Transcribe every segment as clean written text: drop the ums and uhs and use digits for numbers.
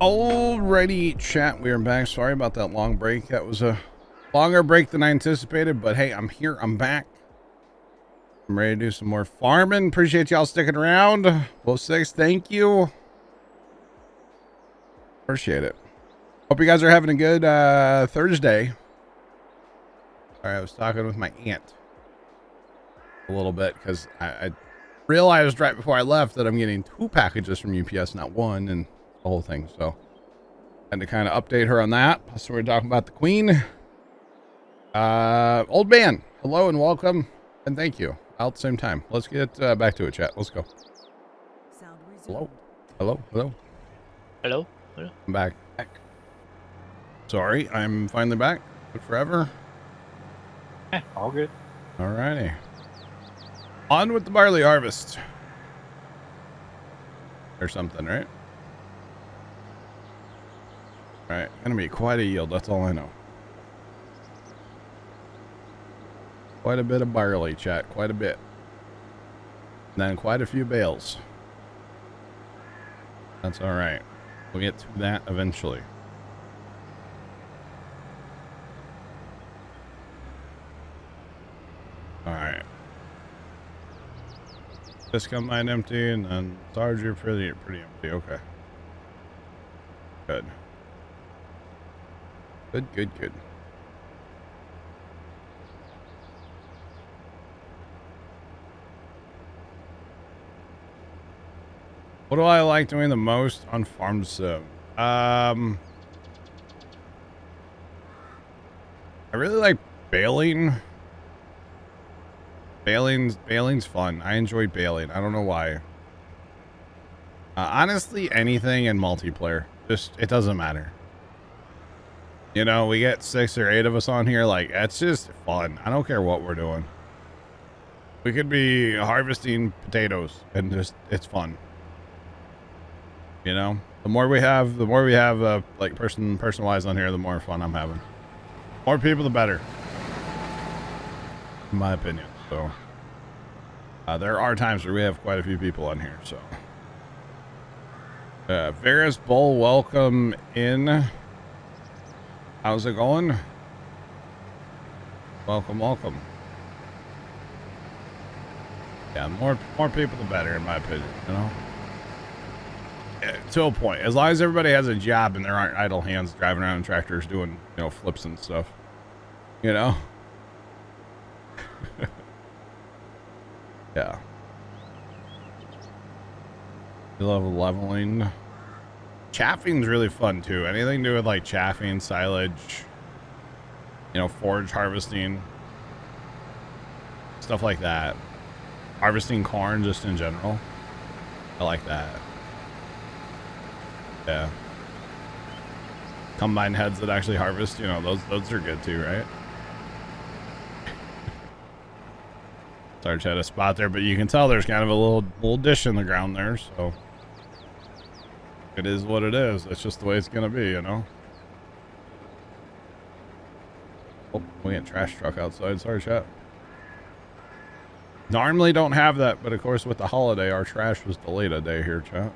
Alrighty, chat, we are back. Sorry about that long break. That was a longer break than I anticipated, but hey, I'm here. I'm back. I'm ready to do some more farming. Appreciate y'all sticking around. Well, 6, thank you. Appreciate it. Hope you guys are having a good Thursday. Sorry, I was talking with my aunt a little bit because I realized right before I left that I'm getting 2 packages from UPS, not 1, and the whole thing. So I had to kind of update her on that. So we're talking about the Queen. Old man, hello and welcome, and thank you. All at the same time. Let's get back to it, chat. Let's go. Hello. Hello. Hello. Hello. Hello. I'm back. Sorry, I'm finally back. Took forever. All good. Alrighty. On with the barley harvest. Or something, right? Alright, gonna be quite a yield, that's all I know. Quite a bit of barley, chat. Quite a bit. And then quite a few bales. That's alright. We'll get to that eventually. Alright. Discount mine empty, and then Sarge, you're pretty empty. Okay. Good. Good. What do I like doing the most on Farm Sim? I really like baling. Baling's fun. I enjoy baling. I don't know why. Honestly, anything in multiplayer. Just, it doesn't matter. You know, we get 6 or 8 of us on here. Like, it's just fun. I don't care what we're doing. We could be harvesting potatoes and just, it's fun. You know, the more we have, like person-wise on here, the more fun I'm having. More people, the better. In my opinion. So, there are times where we have quite a few people on here, so. Varus Bull, welcome in. How's it going? Welcome. Yeah, more people the better, in my opinion, you know? To a point. As long as everybody has a job and there aren't idle hands driving around in tractors doing, you know, flips and stuff. You know? Yeah. You love leveling. Chaffing's really fun too. Anything to do with like chaffing, silage, you know, forage harvesting, stuff like that. Harvesting corn just in general. I like that. Yeah. Combine heads that actually harvest, you know, those are good too, right? Sarge had a spot there, but you can tell there's kind of a little dish in the ground there, so it is what it is. That's just the way it's gonna be, you know. Oh, we got a trash truck outside. Sorry, chat. Normally don't have that, but of course with the holiday, our trash was delayed a day here, chat.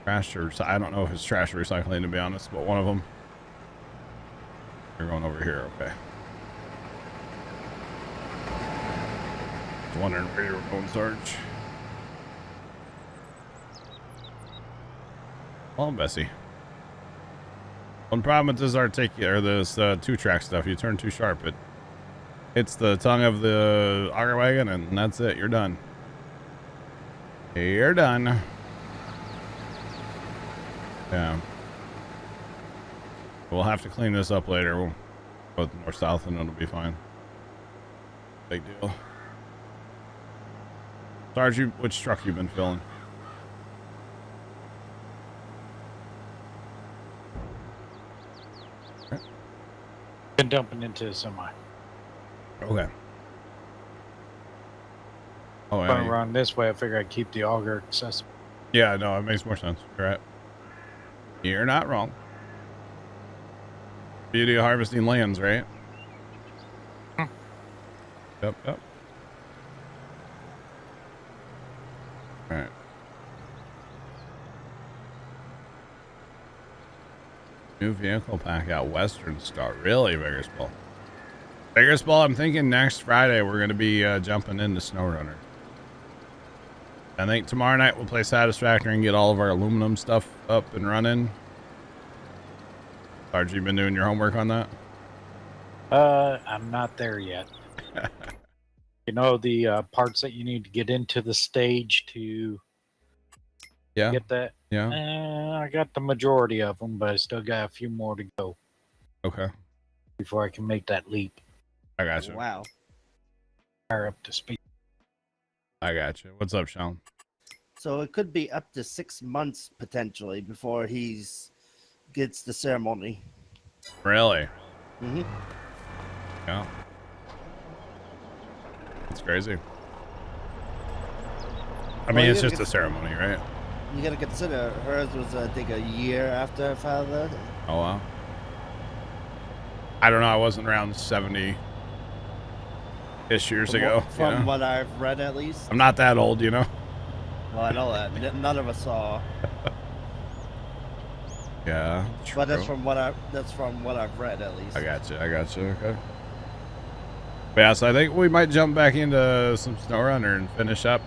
Trash or I don't know if it's trash or recycling, to be honest, but one of them. You're going over here, okay. Just wondering where you were going, Sarge. Well, Bessie. One problem with this this 2-track stuff, you turn too sharp, it hits the tongue of the auger wagon, and that's it. You're done. You're done. Yeah. We'll have to clean this up later. We'll go north-south and it'll be fine. Big deal. Sarge, which truck you been filling? Been dumping into a semi. Okay. Oh, If I run this way, I figure I'd keep the auger accessible. Yeah, no, it makes more sense. You're right. You're not wrong. Beauty of harvesting lands, right? Yep. All right. New vehicle pack out Western Star. Really, Vigorspal? Vigorspal, I'm thinking next Friday we're going to be jumping into SnowRunner. I think tomorrow night we'll play Satisfactory and get all of our aluminum stuff up and running. Sarge, you been doing your homework on that? I'm not there yet. You know the parts that you need to get into the stage to get that? Yeah. I got the majority of them, but I still got a few more to go. Okay. Before I can make that leap. I got you. Wow. Up to speed. I got you. What's up, Sean? So it could be up to 6 months potentially before gets the ceremony. Really? Mm-hmm. Yeah. That's crazy. I mean, it's just a ceremony, right? You gotta consider hers was, I think, a year after her father. Oh, wow. I don't know. I wasn't around 70-ish years ago. From what I've read, at least. I'm not that old, you know? Well, I know that. None of us saw. Yeah. But that's from what I've read, at least. I got you. Okay. But yeah, so I think we might jump back into some SnowRunner and finish up.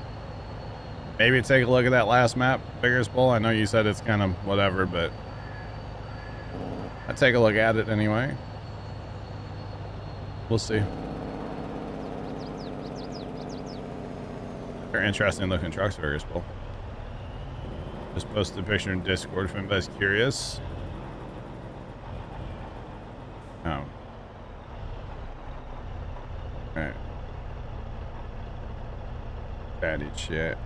Maybe take a look at that last map, Vigorspal. I know you said it's kind of whatever, but I'd take a look at it anyway. We'll see. They're interesting looking trucks, Vigorspal. Just posted a picture in Discord if anybody's curious. Oh. Alright. Fatty shit.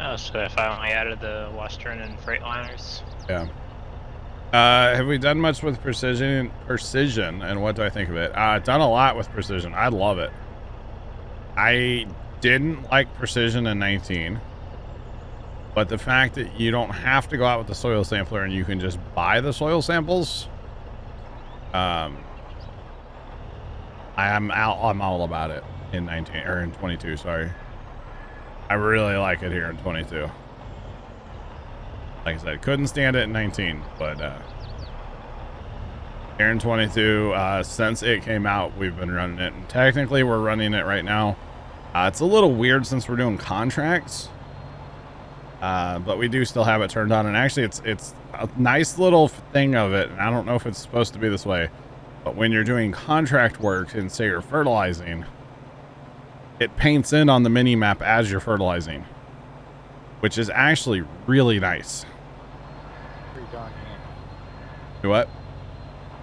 Oh, so I finally added the Western and Freightliners. Yeah. Have we done much with precision, and what do I think of it? Done a lot with precision. I love it. I didn't like precision in 19, but the fact that you don't have to go out with the soil sampler and you can just buy the soil samples, I'm all about it in 19 or in 22. Sorry, I really like it here in 22. Like I said, couldn't stand it in 19, but here in 22, since it came out, we've been running it. And technically, we're running it right now. It's a little weird since we're doing contracts, but we do still have it turned on. And actually, it's a nice little thing of it. And I don't know if it's supposed to be this way, but when you're doing contract work and say you're fertilizing, it paints in on the mini map as you're fertilizing, which is actually really nice. Pretty darn handy. What?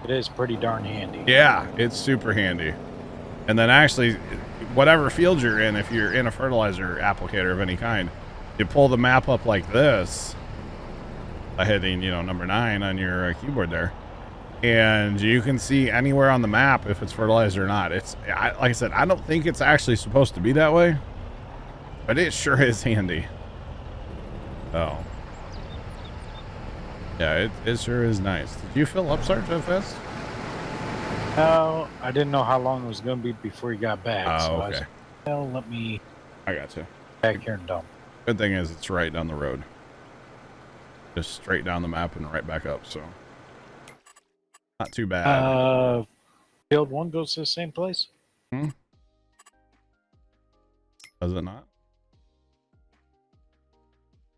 It is pretty darn handy. Yeah, it's super handy. And then actually, whatever field you're in, if you're in a fertilizer applicator of any kind, you pull the map up like this by hitting, number 9 on your keyboard there. And you can see anywhere on the map if it's fertilized or not. Like I said, I don't think it's actually supposed to be that way, but it sure is handy. Oh. Yeah, it sure is nice. Did you fill up, Sarge, that fast? No, I didn't know how long it was going to be before he got back. Oh, so okay. I was like, well, let me I got you. back here and dump. Good thing is it's right down the road. Just straight down the map and right back up, so. Not too bad. Field 1 goes to the same place? Does it not?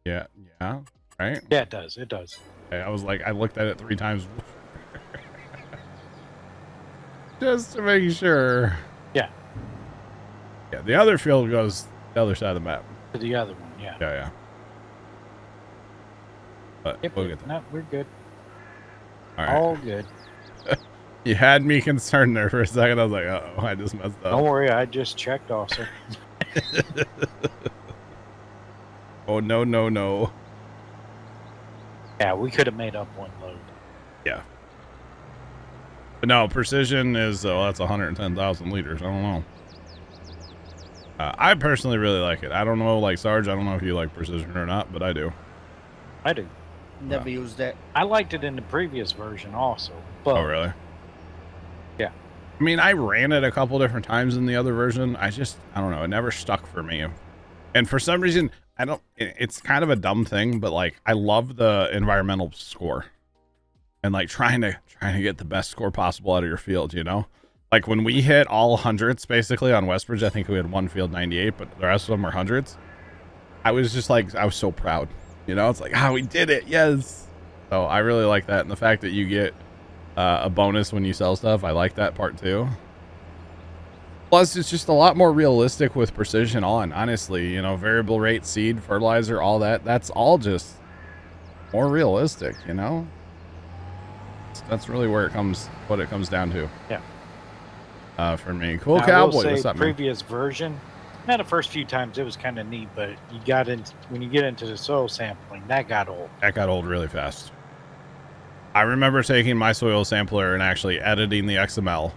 Yeah, right? Yeah, it does. It does. Okay, I was like, I looked at it 3 times. Just to make sure. Yeah. Yeah, the other field goes the other side of the map. To the other one, yeah. Yeah. But Yep, we'll get that. no, we're good. All right. All good. You had me concerned there for a second. I was like, uh-oh, I just messed up. Don't worry, I just checked also. Oh, no. Yeah, we could have made up one load. Yeah. But no, precision is, that's 110,000 liters. I don't know. I personally really like it. I don't know, like Sarge, I don't know if you like precision or not, but I do. I do. Never used it. I liked it in the previous version also. But Oh, really? Yeah. I mean, I ran it a couple different times in the other version. I don't know. It never stuck for me. And for some reason, it's kind of a dumb thing, but like, I love the environmental score. and like trying to get the best score possible out of your field, you know? Like when we hit all hundreds basically on Westbridge, I think we had one field 98, but the rest of them were hundreds. I was just like, I was so proud, you know? It's like, we did it. Yes. So I really like that. And the fact that you get a bonus when you sell stuff, I like that part too. Plus, it's just a lot more realistic with precision on, honestly, you know, variable rate, seed, fertilizer, all that. That's all just more realistic, you know? That's really where what it comes down to. Yeah. For me. Cool Now, Cowboy. I will say What's up, man? previous version, the first few times it was kind of neat, but when you get into the soil sampling, that got old. That got old really fast. I remember taking my soil sampler and actually editing the XML,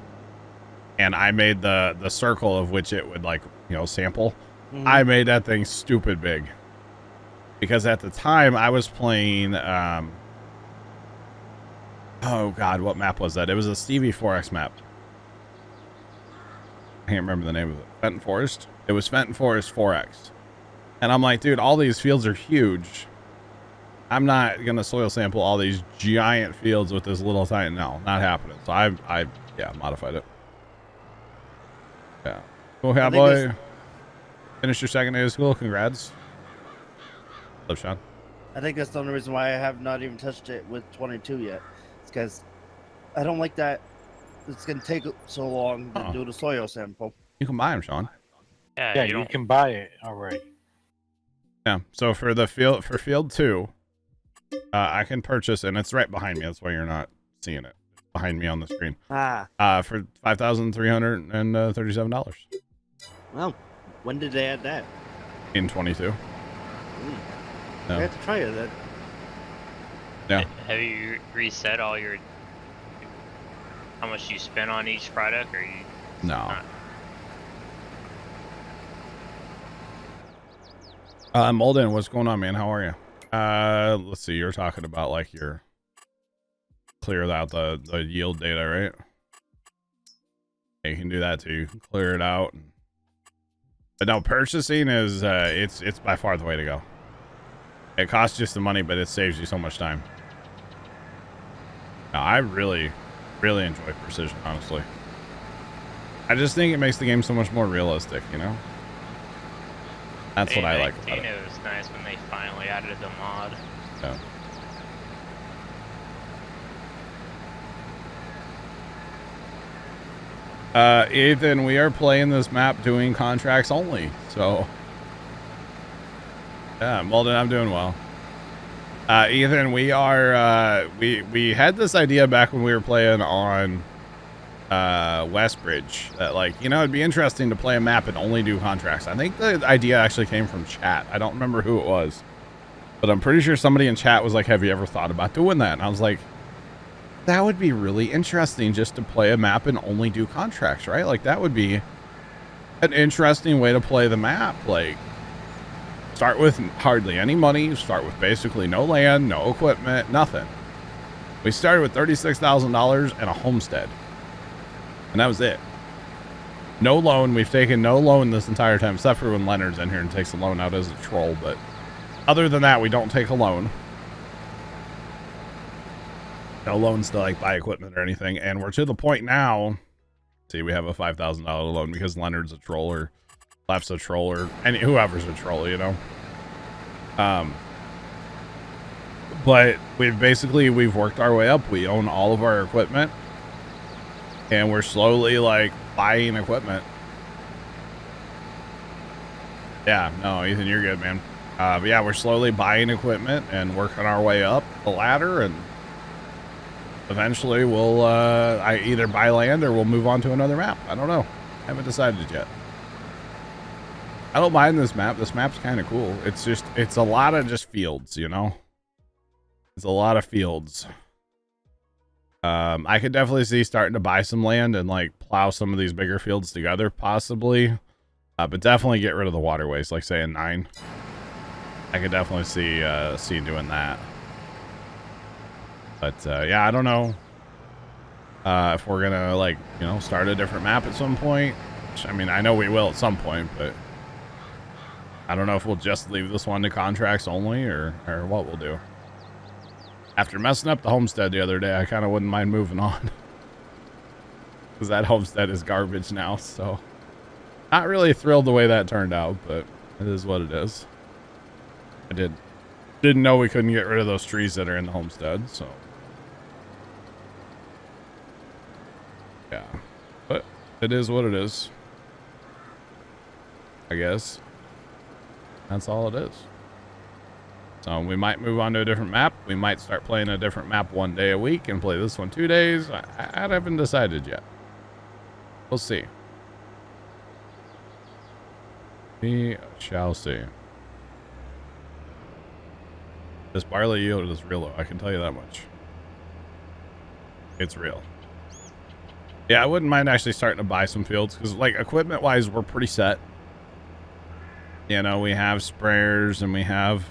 and I made the circle of which it would, like, you know, sample. Mhm. I made that thing stupid big because at the time I was playing oh god, what map was that? It was a Stevie 4X map. I can't remember the name of it. Fenton Forest. It was Fenton Forest 4X. And I'm like, dude, all these fields are huge. I'm not gonna soil sample all these giant fields with this little tiny. No, not happening. So I modified it. Yeah. Cool Cowboy. Finished your second day of school. Congrats. Love, Sean. I think that's the only reason why I have not even touched it with 22 yet. It's because I don't like that it's going to take so long to do the soil sample. You can buy them, Sean. Yeah, you can buy it already. Yeah. So for field 2, I can purchase, and it's right behind me. That's why you're not seeing it behind me on the screen. For $5,337 Well, when did they add that? in 22. I have to try it then. Yeah. Have you reset all your how much you spent on each product, or you? No. Not? Molden, what's going on, man? How are you? Let's see. You're talking about like your clear out the yield data, right? Yeah, you can do that too. You can clear it out. But no, purchasing is it's by far the way to go. It costs just the money, but it saves you so much time. No, I really enjoy precision, honestly. I just think it makes the game so much more realistic, you know? That's what I like about it. It was nice when they finally added the mod. Yeah. Ethan, we are playing this map doing contracts only, so yeah, Molden, I'm doing well. Ethan, we are we had this idea back when we were playing on Westbridge that, like, you know, it'd be interesting to play a map and only do contracts. I think the idea actually came from chat. I don't remember who it was, but I'm pretty sure somebody in chat was like, have you ever thought about doing that? And I was like, that would be really interesting, just to play a map and only do contracts, right? Like, that would be an interesting way to play the map. Like, start with hardly any money, start with basically no land, no equipment, nothing. We started with $36,000 and a homestead, and that was it. No loan. We've taken no loan this entire time, except for when Leonard's in here and takes a loan out as a troll. But other than that, we don't take a loan. No loans to, like, buy equipment or anything. And we're to the point now. See, we have a $5,000 loan because Leonard's a troll, or Left's a troll, or whoever's a troll, you know. But we've worked our way up. We own all of our equipment, and we're slowly, like, buying equipment. Yeah, no, Ethan, you're good, man. But yeah, we're slowly buying equipment and working our way up the ladder, and eventually we'll I either buy land or we'll move on to another map. I don't know. I haven't decided yet. I don't mind this map. This map's kind of cool. It's a lot of just fields, you know? It's a lot of fields. I could definitely see starting to buy some land and, like, plow some of these bigger fields together, possibly. But definitely get rid of the waterways, like, say, in 9. I could definitely see doing that. But, yeah, I don't know if we're gonna, like, you know, start a different map at some point. Which, I mean, I know we will at some point, but I don't know if we'll just leave this one to contracts only, or what we'll do. After messing up the homestead the other day, I kind of wouldn't mind moving on. Because that homestead is garbage now, so. Not really thrilled the way that turned out, but it is what it is. I didn't know we couldn't get rid of those trees that are in the homestead, so. Yeah. But it is what it is. I guess. That's all it is. So we might move on to a different map. We might start playing a different map 1 day a week and play this one 2 days. I haven't decided yet. We'll see. We shall see. This barley yield is real low. I can tell you that much. It's real. Yeah, I wouldn't mind actually starting to buy some fields because, like, equipment-wise, we're pretty set. You know, we have sprayers and we have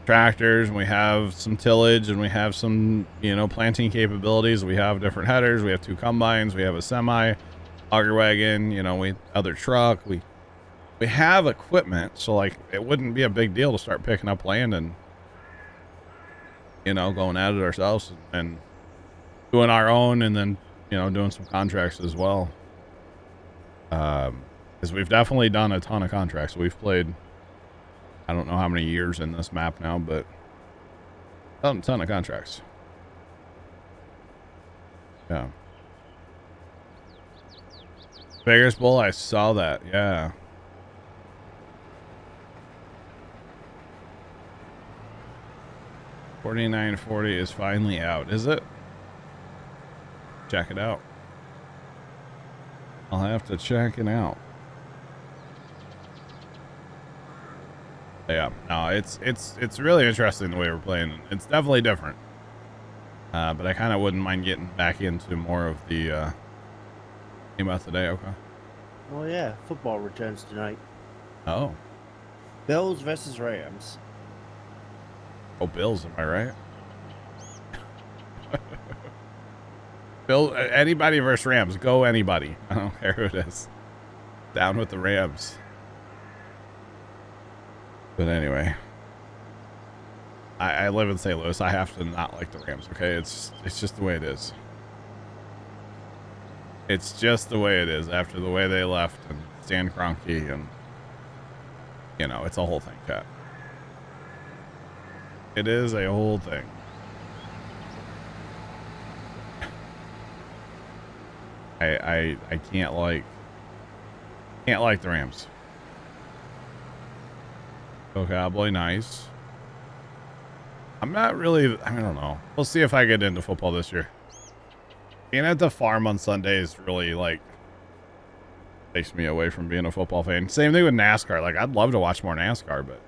tractors and we have some tillage and we have some, you know, planting capabilities. We have different headers. We have 2 combines. We have a semi, auger wagon, you know, other truck. We have equipment, so like it wouldn't be a big deal to start picking up land and, you know, going at it ourselves and doing our own, and then, you know, doing some contracts as well. Because we've definitely done a ton of contracts. We've played, I don't know how many years in this map now, but a ton of contracts. Yeah. Vegas Bowl, I saw that. Yeah. $49.40 is finally out, is it? Check it out. I'll have to check it out. Yeah, no, it's really interesting the way we're playing. It's definitely different. But I kind of wouldn't mind getting back into more of the game of the day. Okay. Oh yeah, football returns tonight. Oh. Bills versus Rams. Oh, Bills, am I right? Bill, anybody versus Rams. Go anybody. I don't care who it is. Down with the Rams. But anyway, I live in St. Louis. I have to not like the Rams. Okay, it's just the way it is. It's just the way it is after the way they left and Stan Kroenke, and you know, it's a whole thing, chat. It is a whole thing. I can't like the Rams. Go Cowboy, nice. I'm not really, I don't know. We'll see if I get into football this year. Being at the farm on Sundays really like takes me away from being a football fan. Same thing with NASCAR. Like, I'd love to watch more NASCAR, but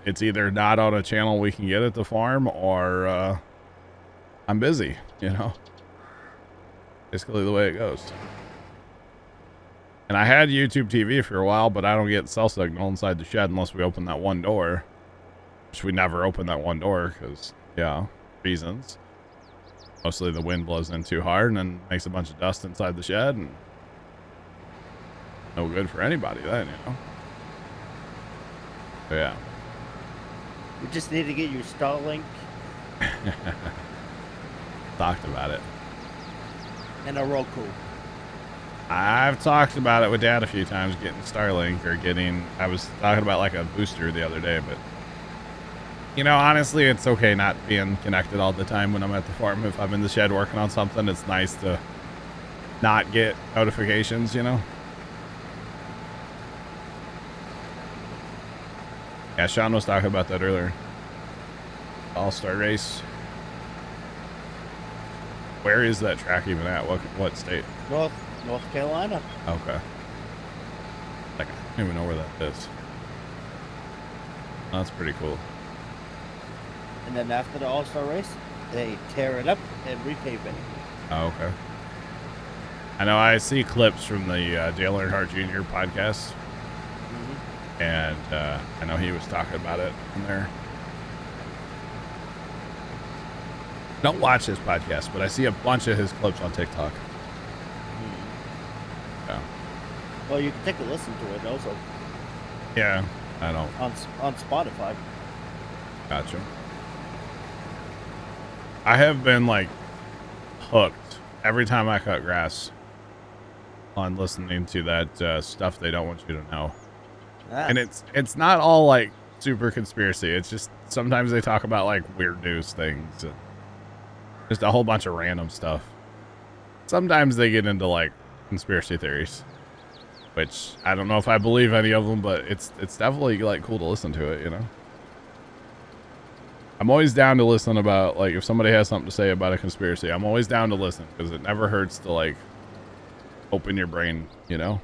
it's either not on a channel we can get at the farm, or I'm busy, you know. Basically the way it goes. And I had YouTube TV for a while, but I don't get cell signal inside the shed unless we open that one door. Which we never open that one door because, yeah, reasons. Mostly the wind blows in too hard and then makes a bunch of dust inside the shed, and no good for anybody then, you know. But yeah. We just need to get you Starlink. Talked about it. And a Roku. I've talked about it with Dad a few times, getting Starlink or I was talking about like a booster the other day, but you know, honestly, it's okay not being connected all the time when I'm at the farm. If I'm in the shed working on something, it's nice to not get notifications, you know? Yeah, Sean was talking about that earlier. All-Star race. Where is that track even at? What state? North Carolina. Okay. Like, I don't even know where that is. Oh, that's pretty cool. And then after the All-Star race, they tear it up and repave it. Oh, okay. I know I see clips from the Dale Earnhardt Jr. podcast. Mm-hmm. And I know he was talking about it in there. Don't watch his podcast, but I see a bunch of his clips on TikTok. Mm-hmm. Yeah. Well, you can take a listen to it also. Yeah, I don't. On Spotify. Gotcha. I have been like hooked every time I cut grass on listening to that stuff they don't want you to know. Ah, And it's not all like super conspiracy. It's just sometimes they talk about like weird news things and just a whole bunch of random stuff. Sometimes they get into like conspiracy theories, which I don't know if I believe any of them, but it's definitely like cool to listen to it, you know. I'm always down to listen about like if somebody has something to say about a conspiracy. I'm always down to listen because it never hurts to like open your brain, you know.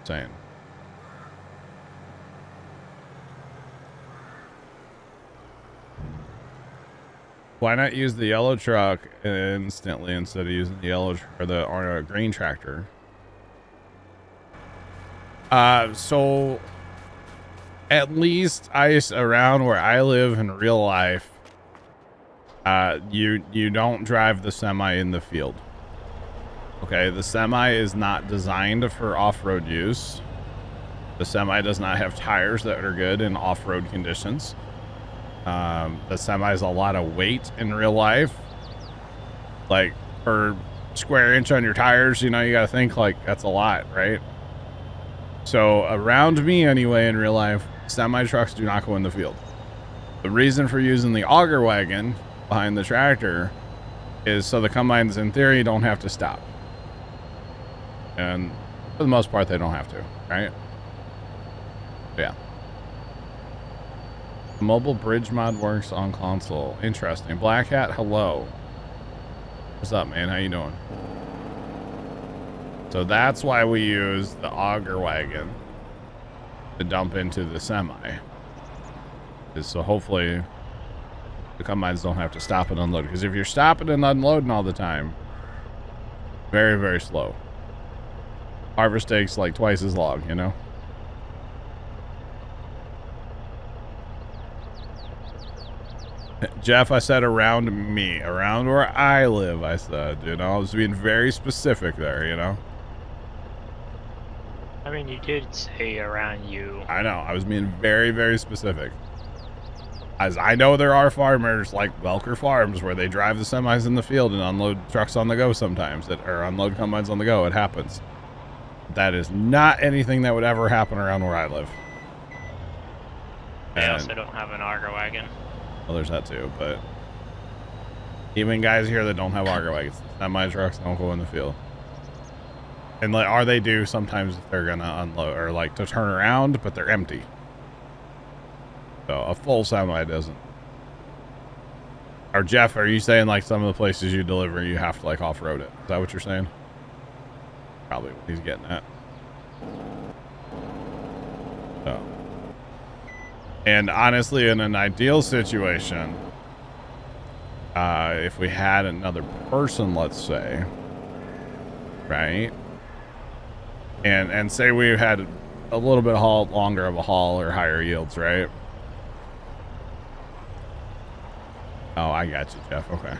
Saying. Why not use the yellow truck instantly instead of using the yellow or the green tractor? So at least around where I live in real life, you don't drive the semi in the field. Okay, the semi is not designed for off-road use. The semi does not have tires that are good in off-road conditions. The semi is a lot of weight in real life. Like per square inch on your tires, you know, you gotta think like that's a lot, right? So around me anyway, in real life, semi trucks do not go in the field. The reason for using the auger wagon behind the tractor is so the combines in theory don't have to stop. And for the most part, they don't have to, right? Yeah. Mobile bridge mod works on console. Interesting. Black Hat, hello. What's up, man? How you doing? So that's why we use the auger wagon to dump into the semi. So hopefully the combines don't have to stop and unload. Because if you're stopping and unloading all the time, very, very slow. Harvest takes like twice as long, you know? Jeff, I said around me, around where I live, I said, you know, I was being very specific there, you know? I mean, you did say around you. I know, I was being very, very specific. As I know there are farmers like Welker Farms where they drive the semis in the field and unload trucks on the go sometimes, or unload combines on the go, it happens. That is not anything that would ever happen around where I live. They also don't have an auger wagon. Well, there's that too, but even guys here that don't have auger wagons, semi trucks don't go in the field. And like, or they do sometimes if they're gonna unload or like to turn around, but they're empty. So a full semi doesn't. Or Jeff, are you saying like some of the places you deliver, you have to like off-road it? Is that what you're saying? Probably what he's getting at. So. And honestly, in an ideal situation, if we had another person, let's say, right? And say we had a little bit longer of a haul or higher yields, right? Oh, I got you, Jeff. Okay.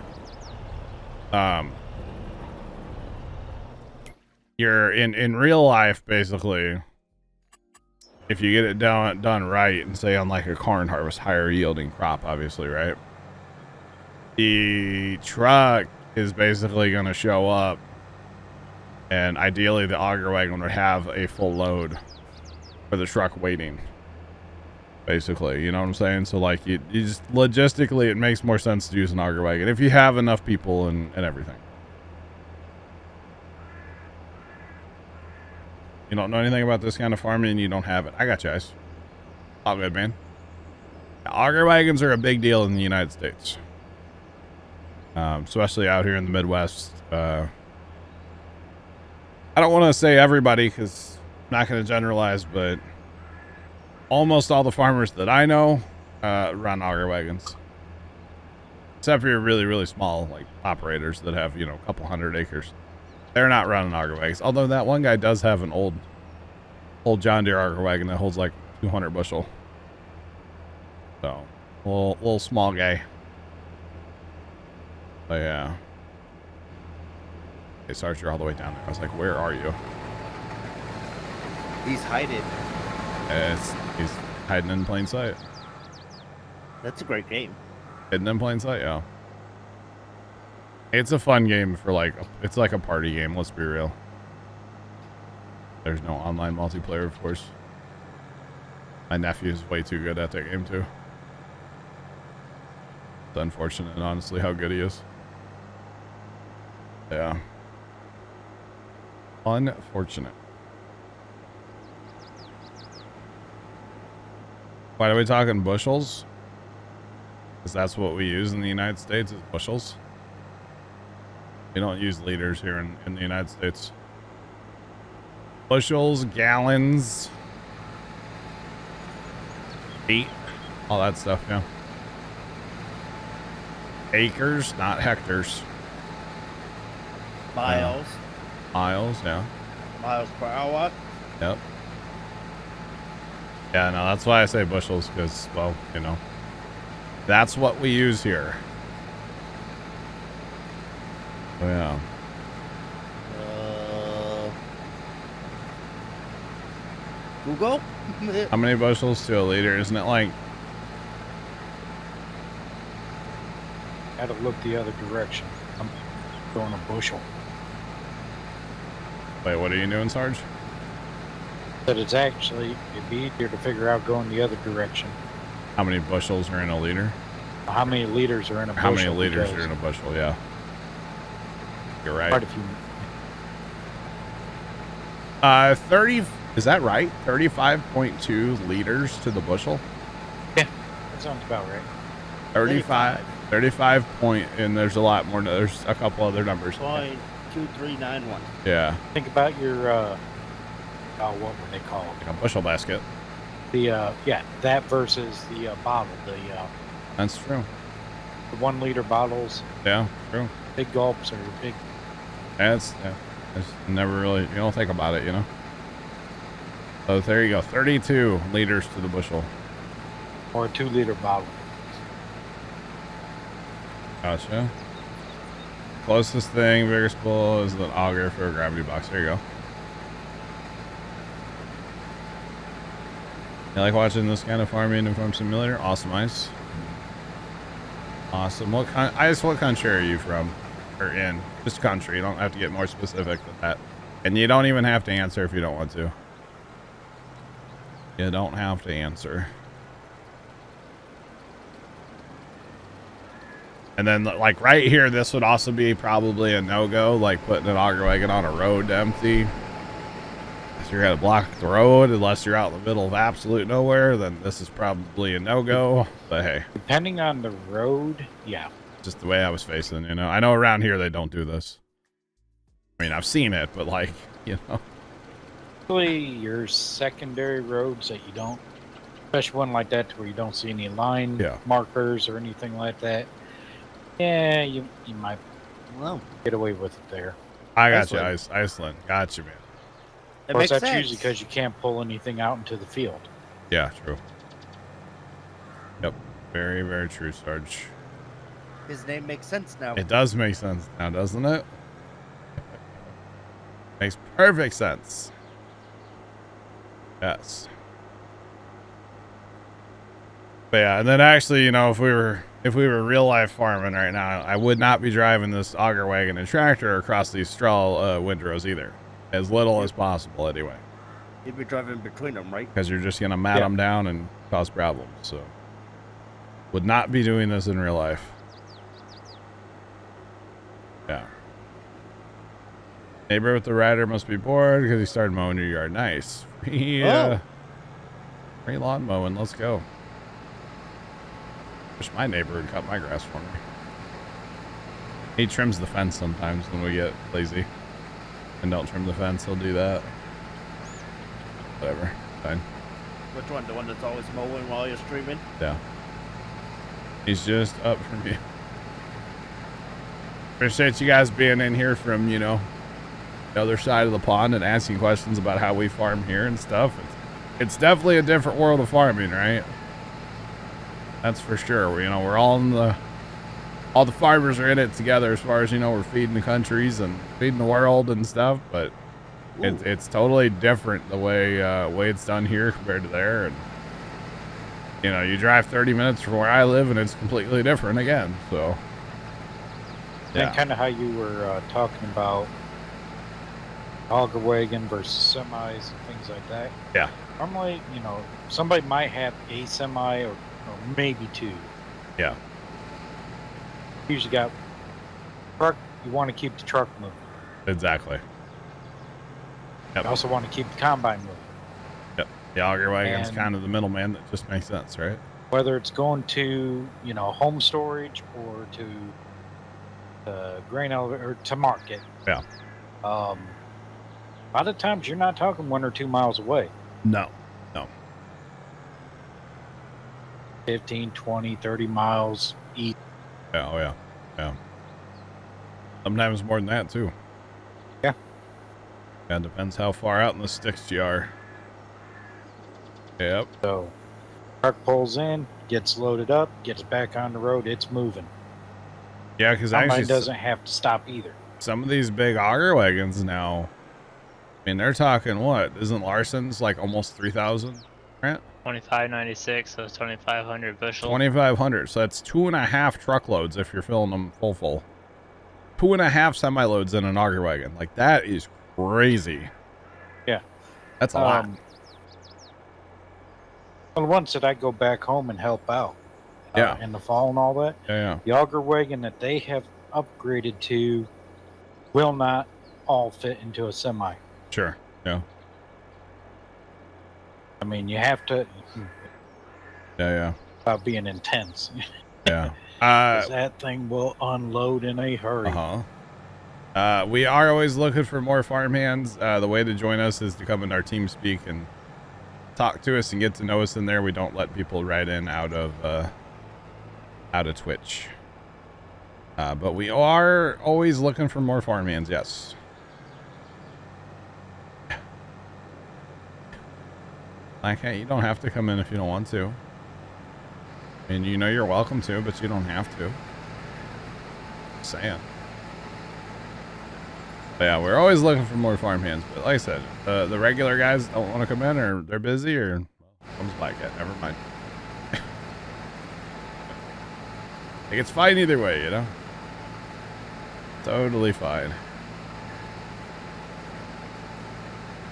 You're in real life, basically. If you get it done right, and say on like a corn harvest, higher yielding crop, obviously, right? The truck is basically going to show up, and ideally the auger wagon would have a full load for the truck waiting. Basically, you know what I'm saying? So like you just logistically, it makes more sense to use an auger wagon if you have enough people and everything. You don't know anything about this kind of farming and you don't have it. I got you guys. All good, man. Auger wagons are a big deal in the United States. Especially out here in the Midwest. I don't want to say everybody because I'm not going to generalize, but almost all the farmers that I know run auger wagons. Except for your really, really small like operators that have, you know, a couple hundred acres. They're not running auger wagons. Although that one guy does have an old John Deere auger wagon that holds like 200 bushel. So, little small guy. But yeah. Hey, Sarge, you're all the way down there. I was like, where are you? he's hiding. He's hiding in plain sight. That's a great game. Hidden in plain sight, yeah. It's a fun game for like, it's like a party game, let's be real. There's no online multiplayer, of course. My nephew is way too good at that game, too. It's unfortunate, honestly, how good he is. Yeah. Unfortunate. Why are we talking bushels? Because that's what we use in the United States is bushels. We don't use liters here in the United States. Bushels, gallons, feet, all that stuff, yeah. Acres, not hectares. Miles. Miles, yeah. Miles per hour. Yep. Yeah, no, that's why I say bushels, because, well, you know, that's what we use here. Oh, yeah. Google? How many bushels to a liter? Isn't it like... Had to look the other direction. I'm going a bushel. Wait, what are you doing, Sarge? But it's actually, it'd be easier to figure out going the other direction. How many bushels are in a liter? How many liters are in a bushel? How many liters because are in a bushel, yeah. You're right. Quite a few. 30, is that right? 35.2 liters to the bushel? Yeah, that sounds about right. 35 point, and there's a lot more, there's a couple other numbers. 0.2391. Yeah. Think about your, oh, what would they call it? Like a bushel basket. The, yeah, that versus the bottle. That's true. The 1 liter bottles, Yeah, true. big gulps or big. Yeah, it's never really, you don't think about it, you know? So there you go, 32 liters to the bushel. Or a 2 liter bottle. Gotcha. Closest thing, bigger spool is an auger for a gravity box. There you go. You like watching this kind of farming and farm simulator? Awesome, Ice. Awesome. Ice, what country are you from? Or in? Just country. You don't have to get more specific than that. And you don't even have to answer if you don't want to. You don't have to answer. And then, like, right here, this would also be probably a no-go, like putting an auger wagon on a road to empty. If you're going to block the road, unless you're out in the middle of absolute nowhere, then this is probably a no-go. But hey. Depending on the road, yeah. Just the way I was facing, you know. I know around here they don't do this. I mean, I've seen it, but, like, you know. Usually your secondary roads that you don't, especially one like that where you don't see any line markers or anything like that. Yeah, you might get away with it there. I got you, Iceland. Got you, man. Of course, that's usually because you can't pull anything out into the field. Yeah, true. Yep. Very, very true, Sarge. His name makes sense now. It does make sense now, doesn't it? Makes perfect sense. Yes. But yeah, and then actually, you know, if we were real life farming right now, I would not be driving this auger wagon and tractor across these straw windrows either. As little as possible, anyway. You'd be driving between them, right? Because you're just gonna mat them down and cause problems. So, would not be doing this in real life. Yeah. Neighbor with the rider must be bored because he started mowing your yard. Nice. Free lawn mowing. Let's go. Wish my neighbor would cut my grass for me. He trims the fence sometimes when we get lazy and don't trim the fence. He'll do that. Whatever. Fine. Which one? The one that's always mowing while you're streaming? Yeah. He's just up from you. Appreciate you guys being in here from, you know, the other side of the pond and asking questions about how we farm here and stuff. It's definitely a different world of farming, right? That's for sure. You know, we're all the farmers are in it together as far as, you know, we're feeding the countries and feeding the world and stuff, but it's totally different the way it's done here compared to there. And You know, you drive 30 minutes from where I live and it's completely different again. So, yeah. And kind of how you were talking about auger wagon versus semis and things like that. Yeah. Normally, you know, somebody might have a semi or maybe two. Yeah. You usually got truck. You want to keep the truck moving. Exactly. Yep. You also want to keep the combine moving. Yep. The auger wagon's kind of the middleman. That just makes sense, right? Whether it's going to, you know, home storage or to grain elevator or to market. Yeah. A lot of times you're not talking 1 or 2 miles away. No. 15, 20, 30 miles each. Yeah, oh yeah. Sometimes more than that too. Yeah. Yeah, depends how far out in the sticks you are. Yep. So, truck pulls in, gets loaded up, gets back on the road, it's moving. Yeah, because actually doesn't have to stop either. Some of these big auger wagons now, I mean, they're talking what? Isn't Larson's like almost 3,000? Right? 2596, so it's 2,500 bushel. 2,500. So that's 2.5 truckloads if you're filling them full. 2.5 semi-loads in an auger wagon. Like, that is crazy. Yeah. That's a lot. Well, once that I go back home and help out Yeah. in the fall and all that, Yeah. the auger wagon that they have upgraded to will not all fit into a semi. Sure. Yeah. I mean, you have to. Yeah. About being intense. Yeah. That thing will unload in a hurry. We are always looking for more farmhands. The way to join us is to come in our team speak and talk to us and get to know us in there. We don't let people write in out of Twitch. But we are always looking for more farmhands. Yes. You don't have to come in if you don't want to. I mean, you know you're welcome to, but you don't have to. Just saying. But yeah, we're always looking for more farmhands. But like I said, the regular guys don't want to come in, or they're busy, or comes like it. Never mind. Like, it's fine either way, you know. Totally fine.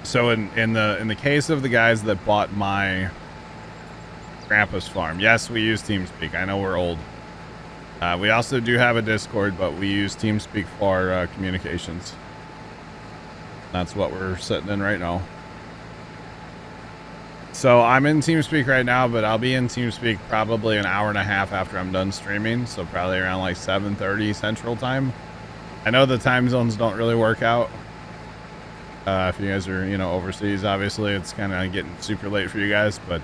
So in the case of the guys that bought my grandpa's farm, yes, we use TeamSpeak. I know we're old. We also do have a Discord, but we use TeamSpeak for communications. That's what we're sitting in right now. So I'm in TeamSpeak right now, but I'll be in TeamSpeak probably an hour and a half after I'm done streaming. So probably around like 7:30 Central Time. I know the time zones don't really work out. If you guys are, you know, overseas, obviously it's kind of getting super late for you guys, but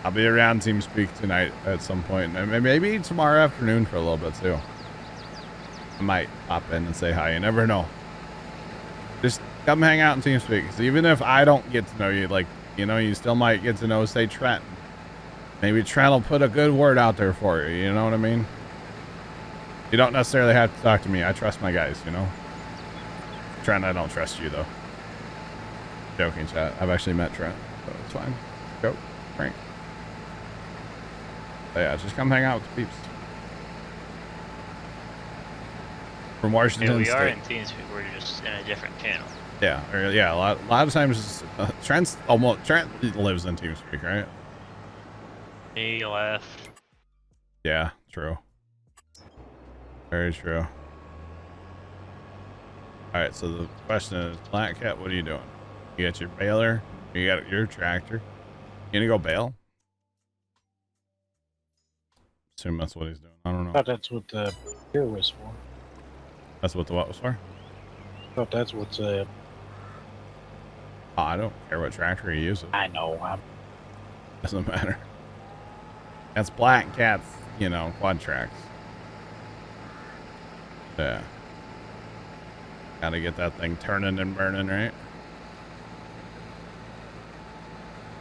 I'll be around TeamSpeak tonight at some point, and maybe tomorrow afternoon for a little bit too. I might pop in and say hi. You never know. Just come hang out in TeamSpeak. Because even if I don't get to know you, like, you know, you still might get to know, say, Trent. Maybe Trent will put a good word out there for you. You know what I mean? You don't necessarily have to talk to me. I trust my guys, you know? Trent, I don't trust you, though. Joking, chat. I've actually met Trent, so it's fine. Go. Frank. But yeah, just come hang out with the peeps. From Washington we State. are in TeamSpeak. We're just in a different channel. Yeah, or, yeah. A lot of times, Trent lives in TeamSpeak, right? He left. Yeah, true. Very true. All right, so the question is, Black Cat, what are you doing? You got your baler, you got your tractor. You gonna go bale? Assume that's what he's doing. I don't know. I thought that's what the gear was for. That's what the what was for? I thought that's what's Oh, I don't care what tractor he uses. I know. Doesn't matter. That's Black Cat's, you know, quad tracks. Yeah. Gotta get that thing turning and burning, right?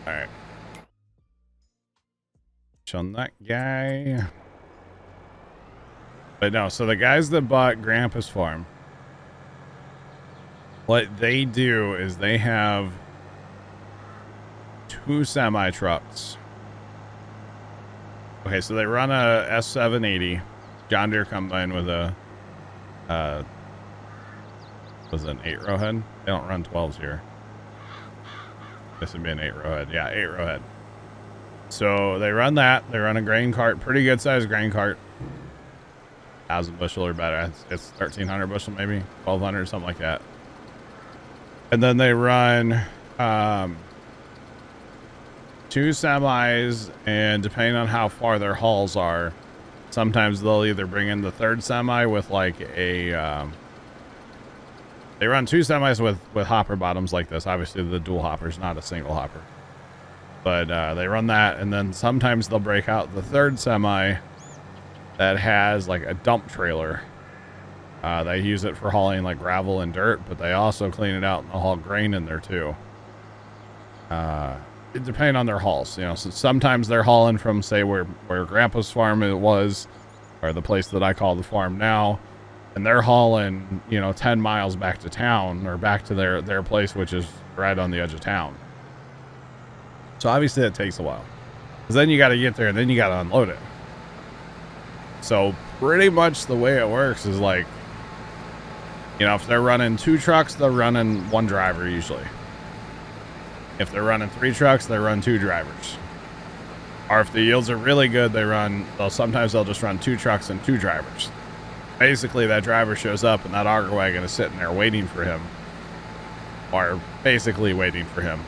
Alright. On that guy. But no, so the guys that bought Grandpa's farm, what they do is they have 2 semi trucks Okay, so they run a S780 John Deere combine with a was it an 8 row head? They don't run 12s here. This would be an 8 row head. Yeah, 8 row head. So they run that. They run a grain cart, pretty good sized grain cart. 1,000 bushel or better. It's 1,300 bushel, maybe 1,200, something like that. And then they run 2 semis, and depending on how far their hauls are, sometimes they'll either bring in the 3rd semi with like a they run 2 semis with hopper bottoms like this. Obviously the dual hopper is not a single hopper, but they run that, and then sometimes they'll break out the 3rd semi that has like a dump trailer. They use it for hauling like gravel and dirt, but they also clean it out and they'll haul grain in there too. Depending on their hauls, you know. So sometimes they're hauling from, say, where Grandpa's farm it was, or the place that I call the farm now, and they're hauling, you know, 10 miles back to town, or back to their place, which is right on the edge of town. So obviously that takes a while, because then you got to get there and then you got to unload it. So pretty much the way it works is like, you know, if they're running 2 trucks, they're running 1 driver usually. If they're running 3 trucks, they run 2 drivers. Or if the yields are really good, sometimes they'll just run 2 trucks and 2 drivers. Basically, that driver shows up and that auger wagon is sitting there waiting for him. Or basically waiting for him.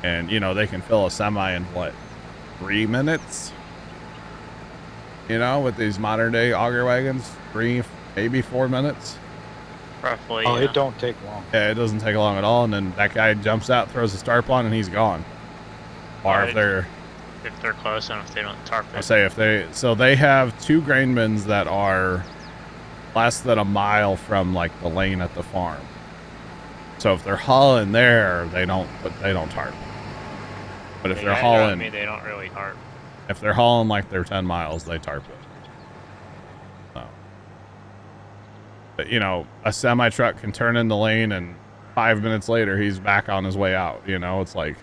And, you know, they can fill a semi in, what, 3 minutes? You know, with these modern day auger wagons, 3, maybe 4 minutes. Roughly. Oh, yeah. it don't take long. Yeah, it doesn't take long at all, and then that guy jumps out, throws the start on, and he's gone. Or if they're close and if they don't tarp it. I'll say they have 2 grain bins that are less than a mile from like the lane at the farm. So if they're hauling there, they don't tarp. But if they're hauling, they don't really tarp. If they're hauling like they're 10 miles, they tarp it. So. But, you know, a semi truck can turn in the lane and 5 minutes later he's back on his way out. You know, it's like,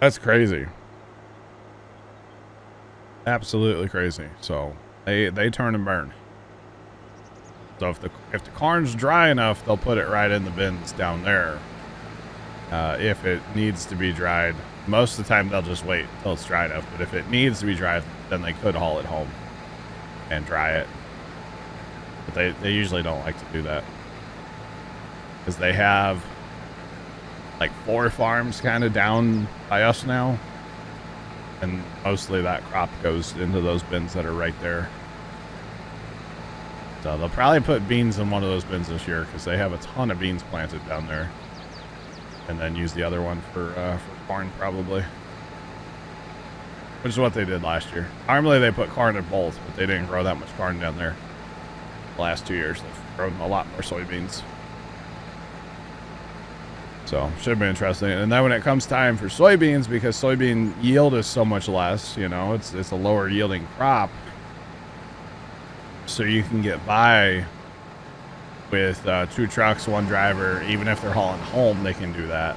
that's crazy. Absolutely crazy. So they turn and burn. So if the corn's dry enough, they'll put it right in the bins down there. If it needs to be dried, most of the time they'll just wait until it's dry enough. But if it needs to be dried, then they could haul it home and dry it. But they usually don't like to do that, because they have like 4 farms kind of down by us now, and mostly that crop goes into those bins that are right there. So they'll probably put beans in one of those bins this year, because they have a ton of beans planted down there, and then use the other one for corn probably, which is what they did last year. Normally they put corn in both, but they didn't grow that much corn down there. The last 2 years they've grown a lot more soybeans. So should be interesting. And then when it comes time for soybeans, because soybean yield is so much less, you know, it's a lower yielding crop, so you can get by with 2 trucks, 1 driver. Even if they're hauling home, they can do that.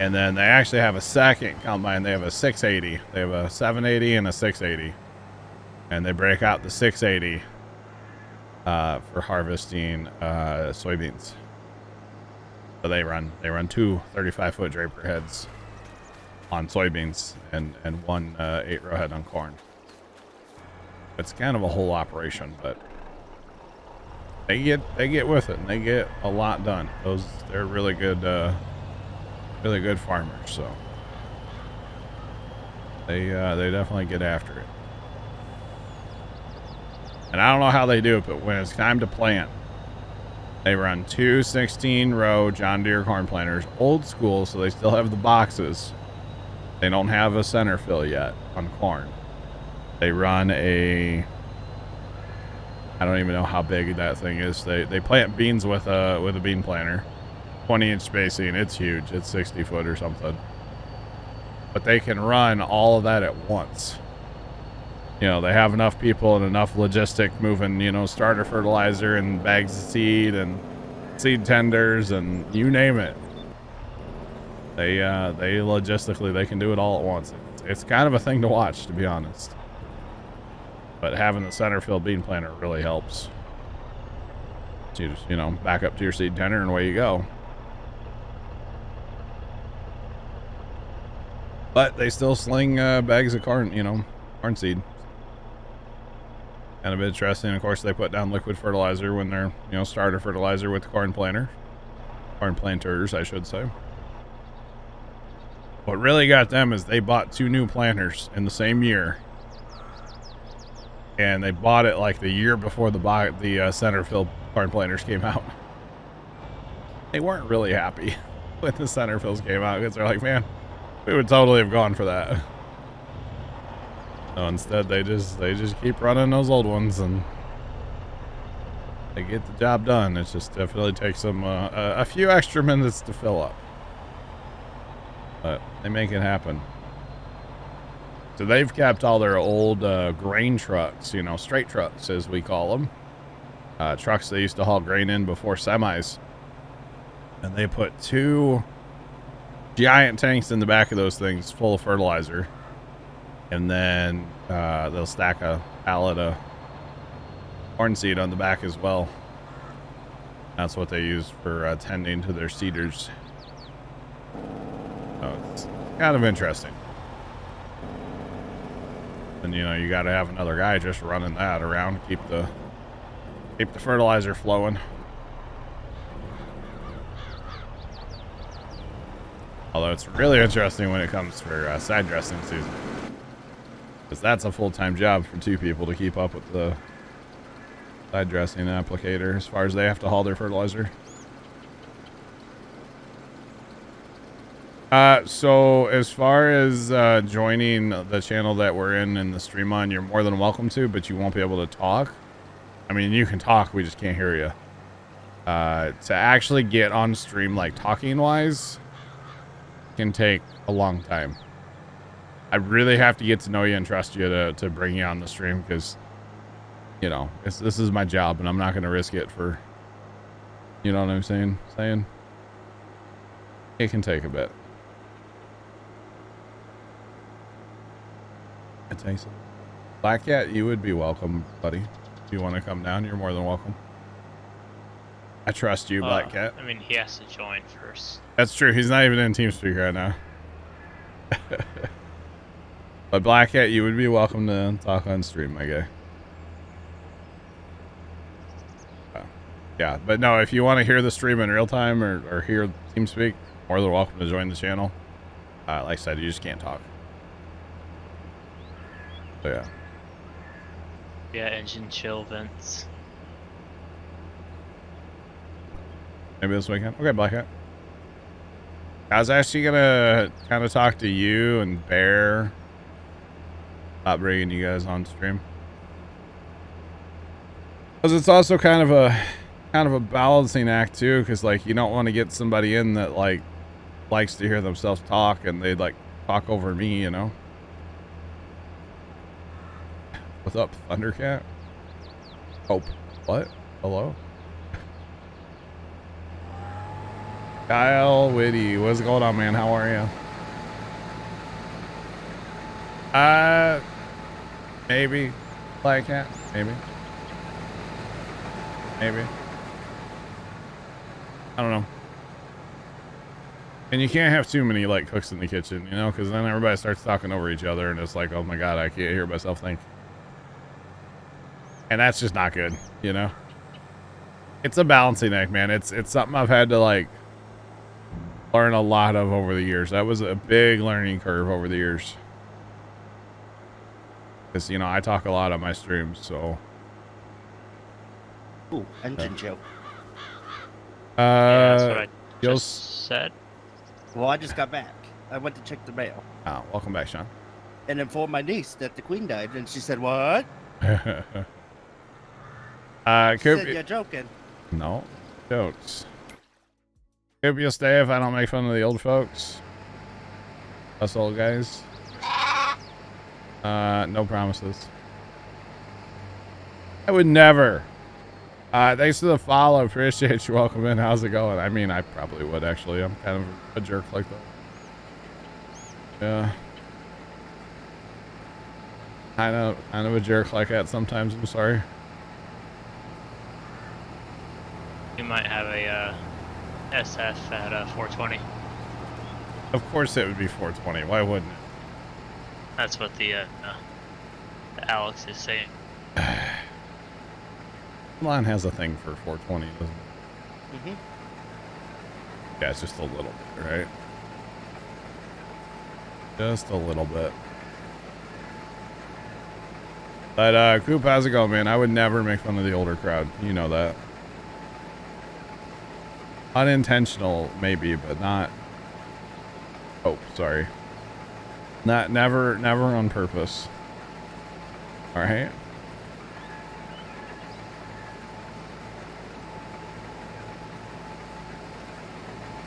And then they actually have a second combine. They have a 680. They have a 780 and a 680, and they break out the 680 for harvesting soybeans. So they run 2 35-foot draper heads on soybeans and 1 8-row head on corn. It's kind of a whole operation, but they get with it and they get a lot done. They're really good farmers. So they definitely get after it. And I don't know how they do it, but when it's time to plant, they run 2 16-row John Deere corn planters, old school, so they still have the boxes. They don't have a center fill yet on corn. They run I don't even know how big that thing is. They plant beans with a bean planter, 20-inch spacing. It's huge. It's 60 foot or something. But they can run all of that at once. You know, they have enough people and enough logistic moving, you know, starter fertilizer and bags of seed and seed tenders and you name it. They logistically, they can do it all at once. It's kind of a thing to watch, to be honest. But having the center field bean planter really helps. So you just, you know, back up to your seed tender and away you go. But they still sling bags of corn, you know, corn seed. Kind of interesting. Of course, they put down liquid fertilizer when they're, you know, starter fertilizer with the corn planter. Corn planters, I should say. What really got them is they bought 2 new planters in the same year. And they bought it like the year before the center field corn planters came out. They weren't really happy when the center fields came out because they're like, man, we would totally have gone for that. So instead, they just keep running those old ones and they get the job done. It just definitely takes them a few extra minutes to fill up, but they make it happen. So they've kept all their old grain trucks, you know, straight trucks as we call them, trucks they used to haul grain in before semis, and they put 2 giant tanks in the back of those things full of fertilizer, and then they'll stack a pallet of corn seed on the back as well. That's what they use for tending to their seeders. So it's kind of interesting. And you know, you got to have another guy just running that around, keep the fertilizer flowing. Although it's really interesting when it comes for side dressing season, because that's a full-time job for 2 people to keep up with the side dressing applicator as far as they have to haul their fertilizer. So as far as joining the channel that we're in the stream on, you're more than welcome to, but you won't be able to talk. I mean, you can talk, we just can't hear you. To actually get on stream, like talking wise, can take a long time. I really have to get to know you and trust you to bring you on the stream, because, you know, this is my job and I'm not going to risk it for, you know what I'm saying? It can take a bit. It takes. Black Cat, you would be welcome, buddy. If you want to come down, you're more than welcome. I trust you, Black Cat. I mean, he has to join first. That's true. He's not even in TeamSpeak right now. But Black Cat, you would be welcome to talk on stream, my guy. Yeah, but no, if you want to hear the stream in real time or hear TeamSpeak, more than welcome to join the channel. Like I said, you just can't talk. So yeah. Yeah, engine chill vents. Maybe this weekend. Okay, Black Hat. I was actually gonna kind of talk to you and Bear about bringing you guys on stream, because it's also kind of a balancing act too. Because like, you don't want to get somebody in that like likes to hear themselves talk and they like talk over me, you know. What's up, Thundercat? Oh, what? Hello? Kyle Whitty, what's going on, man? How are you? Maybe. Black Cat? Maybe. Maybe. I don't know. And you can't have too many, like, cooks in the kitchen, you know? Because then everybody starts talking over each other and it's like, oh my god, I can't hear myself think. And that's just not good, you know? It's a balancing act, man. It's something I've had to, like, learn a lot of over the years. That was a big learning curve over the years. Because, you know, I talk a lot on my streams, so. Ooh, engine chill. Yeah, that's what I just said. Well, I just got back. I went to check the mail. Oh, welcome back, Sean. And informed my niece that the queen died, and she said, "What?" She said, "You're joking." No, jokes. Coop, you'll stay if I don't make fun of the old folks. Us old guys. No promises. I would never. Thanks for the follow. Appreciate you. Welcome in. How's it going? I mean, I probably would actually. I'm kind of a jerk like that. Yeah. Kind of a jerk like that sometimes. I'm sorry. You might have a SF at 420. Of course it would be 420. Why wouldn't it? That's what the Alex is saying. Elon has a thing for 420, doesn't it? Mm-hmm. Yeah, it's just a little bit, right? Just a little bit. But, Coop, how's it going, man? I would never make fun of the older crowd. You know that. Unintentional, maybe, but not... Oh, sorry. Never on purpose. Alright?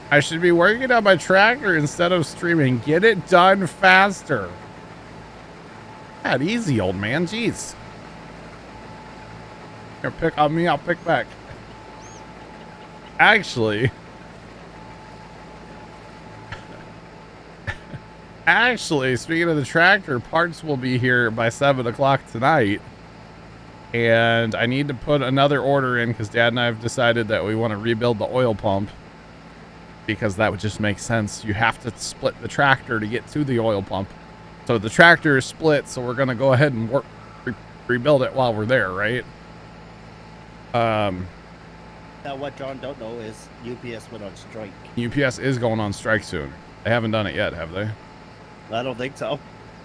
I should be working on my tractor instead of streaming. Get it done faster. That easy, old man. Jeez. Here, pick on me. I'll pick back. Actually, speaking of the tractor, parts will be here by 7 o'clock tonight. And I need to put another order in because Dad and I have decided that we want to rebuild the oil pump. Because that would just make sense. You have to split the tractor to get to the oil pump. So the tractor is split, so we're going to go ahead and rebuild it while we're there, right? Now, what John don't know is UPS went on strike. UPS is going on strike soon. They haven't done it yet, have they? I don't think so.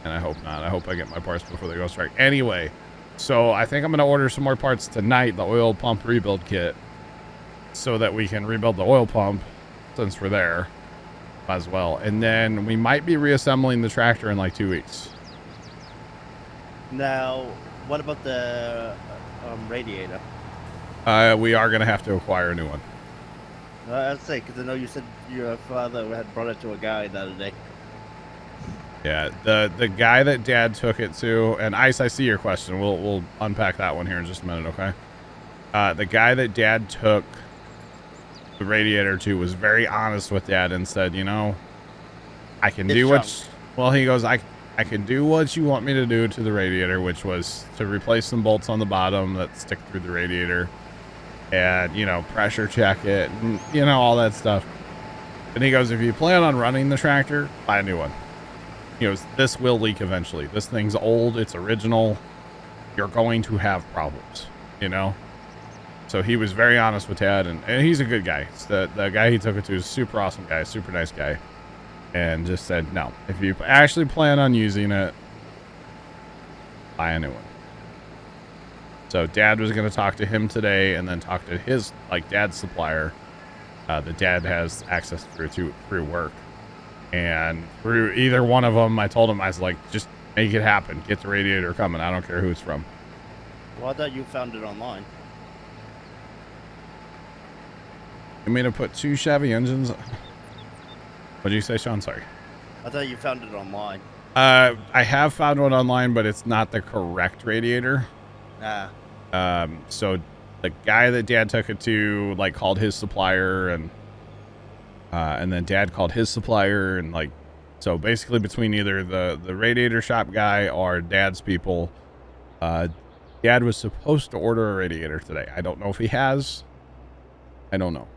And I hope not. I hope I get my parts before they go strike. Anyway, so I think I'm going to order some more parts tonight, the oil pump rebuild kit, so that we can rebuild the oil pump since we're there as well. And then we might be reassembling the tractor in like 2 weeks. Now, what about the radiator? We are going to have to acquire a new one. I'd say, because I know you said your father had brought it to a guy the other day. Yeah, the guy that Dad took it to, and Ice, I see your question. We'll unpack that one here in just a minute, okay? The guy that Dad took the radiator to was very honest with Dad and said, you know, I can do what... Well, he goes, I can do what you want me to do to the radiator, which was to replace some bolts on the bottom that stick through the radiator and, you know, pressure check it and, you know, all that stuff. And he goes, if you plan on running the tractor, buy a new one. He goes, this will leak eventually. This thing's old. It's original. You're going to have problems, you know? So he was very honest with Dad, and he's a good guy. The guy he took it to is a super awesome guy, super nice guy. And just said, no, if you actually plan on using it, buy a new one. So Dad was going to talk to him today and then talk to his, like, Dad's supplier that Dad has access through work. And through either one of them, I told him, I was like, just make it happen. Get the radiator coming. I don't care who it's from. Well, I thought you found it online. You mean to put 2 Chevy engines? What did you say, Sean? Sorry. I thought you found it online. I have found one online, but it's not the correct radiator. Ah. So the guy that Dad took it to, like, called his supplier, and then Dad called his supplier, and, like, so basically between either the radiator shop guy or Dad's people, Dad was supposed to order a radiator today. I don't know if he has. I don't know.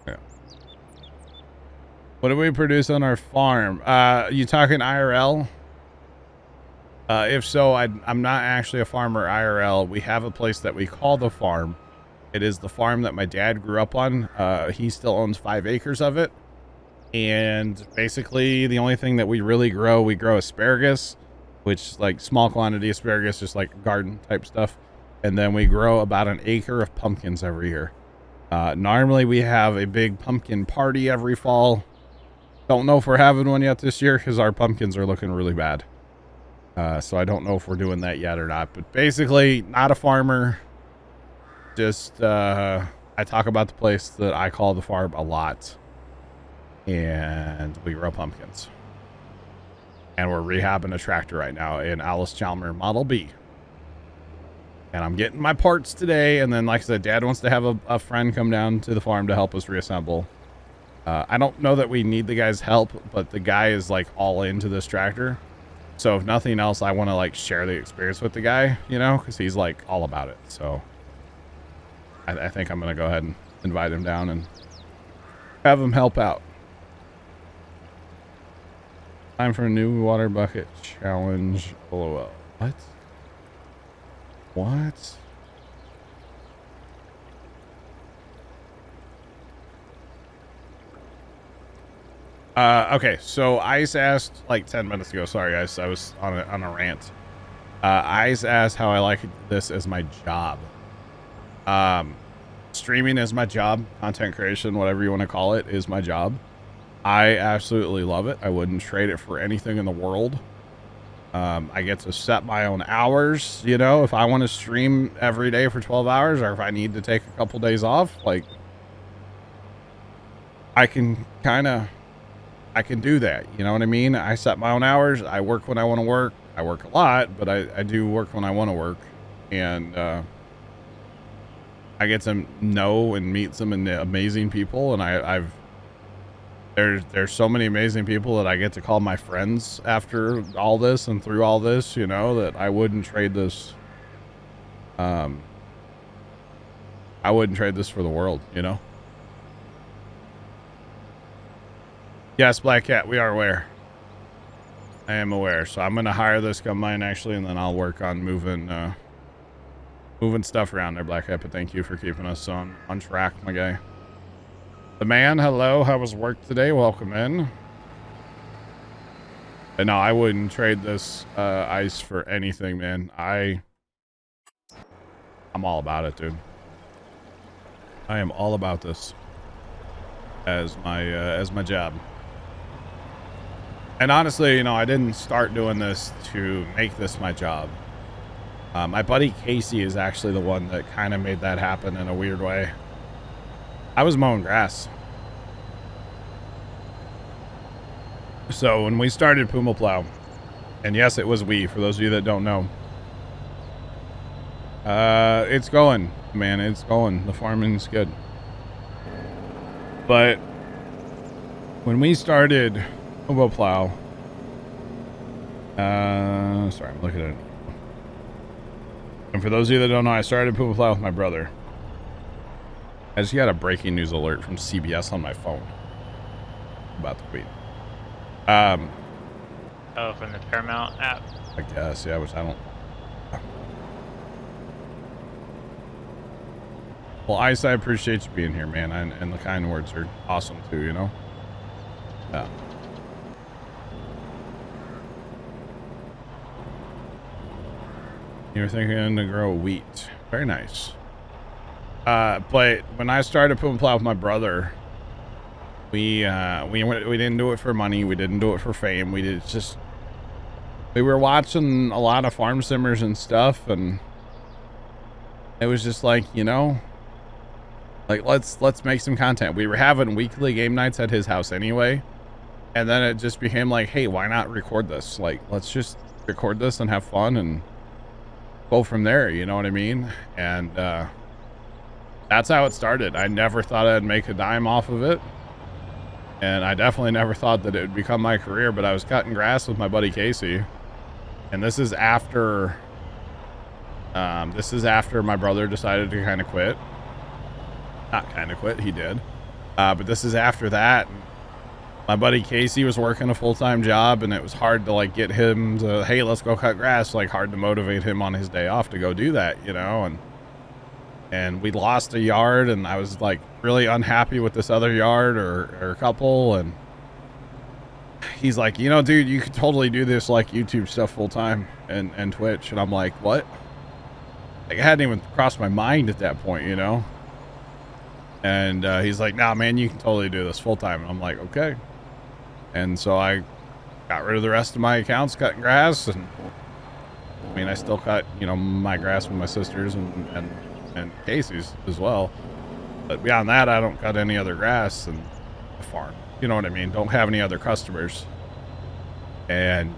Yeah. What do we produce on our farm? You talking IRL? If so, I'm not actually a farmer IRL. We have a place that we call the farm. It is the farm that my dad grew up on. He still owns 5 acres of it. And basically the only thing that we really grow, we grow asparagus, which, like, small quantity asparagus, just like garden type stuff. And then we grow about 1 acre of pumpkins every year. Normally we have a big pumpkin party every fall. Don't know if we're having one yet this year because our pumpkins are looking really bad. So I don't know if we're doing that yet or not. But basically, not a farmer. Just, I talk about the place that I call the farm a lot. And we grow pumpkins. And we're rehabbing a tractor right now, an Alice Chalmer Model B. And I'm getting my parts today. And then, like I said, Dad wants to have a friend come down to the farm to help us reassemble. I don't know that we need the guy's help, but the guy is like all into this tractor. So if nothing else, I want to like share the experience with the guy, you know, because he's like all about it. So I think I'm going to go ahead and invite him down and have him help out. Time for a new water bucket challenge. LOL. What? What? Okay, so Ice asked like 10 minutes ago. Sorry, Ice, I was on a rant. Ice asked how I like this as my job. Streaming is my job. Content creation, whatever you want to call it, is my job. I absolutely love it. I wouldn't trade it for anything in the world. I get to set my own hours. You know, if I want to stream every day for 12 hours, or if I need to take a couple days off, like I can do that. You know what I mean? I set my own hours. I work when I want to work. I work a lot, but I do work when I want to work. And I get to know and meet some amazing people. And there's so many amazing people that I get to call my friends after all this and through all this, you know, that I wouldn't trade this. I wouldn't trade this for the world, you know? Yes, Black Cat, we are aware. I am aware. So I'm going to hire this guy mine actually, and then I'll work on moving stuff around there, Black Cat. But thank you for keeping us on track, my guy. The man, hello. How was work today? Welcome in. And no, I wouldn't trade this ice for anything, man. I'm all about it, dude. I am all about this as my job. And honestly, you know, I didn't start doing this to make this my job. My buddy Casey is actually the one that kind of made that happen in a weird way. I was mowing grass. So when we started Puma Plow, and yes, it was we, for those of you that don't know. It's going, man, it's going. The farming's good. But when we started Puma Plow, sorry, I'm looking at it. And for those of you that don't know, I started Puma Plow with my brother. I just got a breaking news alert from CBS on my phone about the tweet. Oh, from the Paramount app? I guess, yeah, which I don't. Well, Ice, I appreciate you being here, man, and the kind words are awesome too, you know? Yeah. You're thinking to grow wheat. Very nice. But when I started Puma Plow with my brother, we didn't do it for money. We didn't do it for fame. We were watching a lot of farm simmers and stuff, and it was just like, you know, like let's make some content. We were having weekly game nights at his house anyway, and then it just became like, hey, why not record this? Like, let's just record this and have fun and go from there, you know what I mean? And that's how it started. I never thought I'd make a dime off of it, and I definitely never thought that it would become my career. But I was cutting grass with my buddy Casey, and this is after my brother decided to kind of quit. Not kind of quit, he did, but this is after that. My buddy Casey was working a full-time job, and it was hard to like get him to, hey, let's go cut grass. Like, hard to motivate him on his day off to go do that, you know. And we lost a yard, and I was like really unhappy with this other yard or a couple. And he's like, you know, dude, you could totally do this like YouTube stuff full-time and Twitch. And I'm like, what? Like, it hadn't even crossed my mind at that point, you know. And he's like, nah, man, you can totally do this full-time. And I'm like, okay. And so I got rid of the rest of my accounts cutting grass. And I mean, I still cut, you know, my grass with my sisters and Casey's as well. But beyond that, I don't cut any other grass in the farm. You know what I mean? Don't have any other customers. And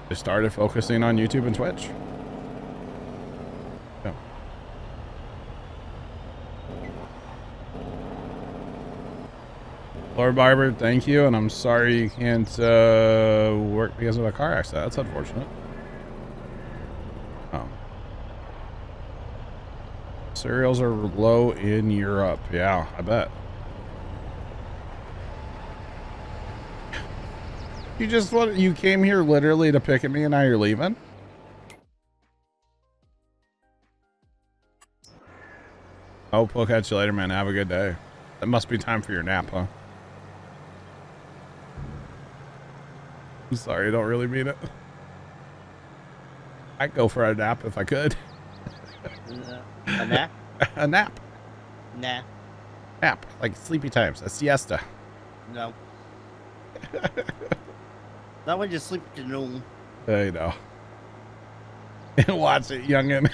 just started focusing on YouTube and Twitch. Yeah. Lord Barber, thank you, and I'm sorry you can't work because of a car accident. That's unfortunate. Oh. Cereals are low in Europe. Yeah, I bet. You came here literally to pick at me and now you're leaving? Oh, we'll catch you later, man. Have a good day. That must be time for your nap, huh? I'm sorry, I don't really mean it. I'd go for a nap if I could. A nap? A nap. Nah. Nap. Like sleepy times. A siesta. No. Not when you sleep to noon. I know. Watch it, youngin'.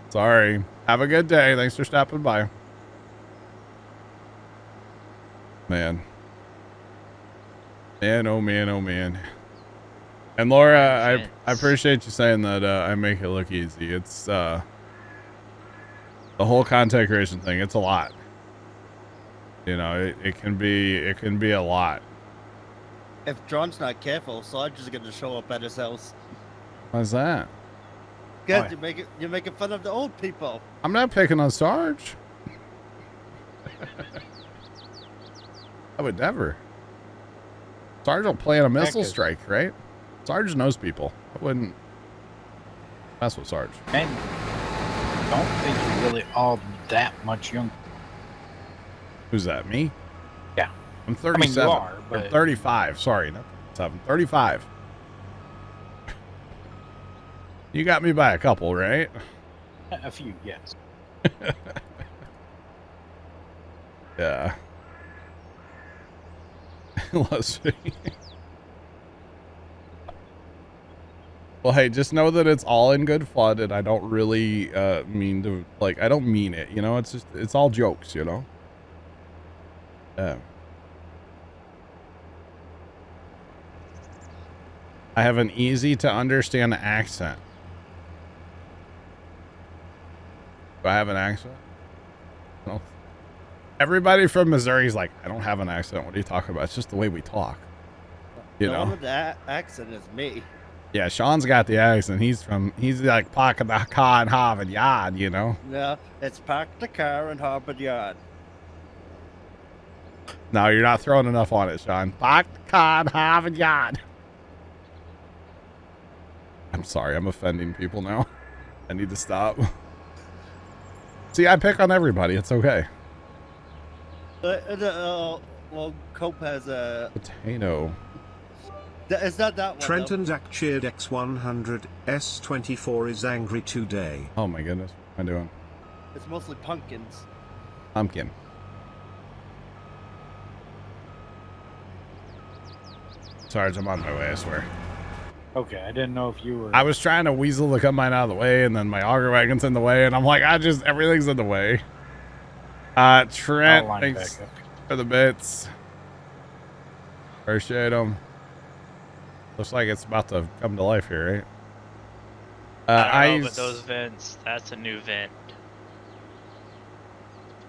Sorry. Have a good day. Thanks for stopping by. Man. Man, oh man, oh man. And Laura, I appreciate you saying that I make it look easy. It's the whole content creation thing, it's a lot. You know, it can be a lot. If John's not careful, Sarge is gonna show up at his house. Why's that? Good, you're making fun of the old people. I'm not picking on Sarge. I would never. Sarge will plan a missile strike, right? Sarge knows people. I wouldn't mess with Sarge. And I don't think you're really all that much younger. Who's that, me? Yeah. I'm 37. I mean, you are, but... Or 35. Sorry, not 37. 35. You got me by a couple, right? A few, yes. Yeah. Let's see. Well, hey, just know that it's all in good fun, and I don't really mean to, like, I don't mean it, you know? It's just, it's all jokes, you know? I have an easy to understand accent. Do I have an accent? No. Everybody from Missouri is like, I don't have an accent. What are you talking about? It's just the way we talk. You know? The accent is me. Yeah, Sean's got the accent. He's like parking the car in Harvard Yard, you know? No, it's park the car in Harvard Yard. No, you're not throwing enough on it, Sean. Park the car in Harvard Yard. I'm sorry, I'm offending people now. I need to stop. See, I pick on everybody. It's okay. Well, Cope has a... Potato. It's not that one. Trent and Zach cheered X100. S24 is angry today. Oh my goodness. What am I doing? It's mostly pumpkins. Pumpkin. Sarge, I'm on my way, I swear. Okay, I didn't know if you were... I was trying to weasel to come mine out of the way, and then my auger wagon's in the way, and I'm like, everything's in the way. Trent, thanks for the bits. Appreciate them. Looks like it's about to come to life here, right? I don't know, but those vents, that's a new vent.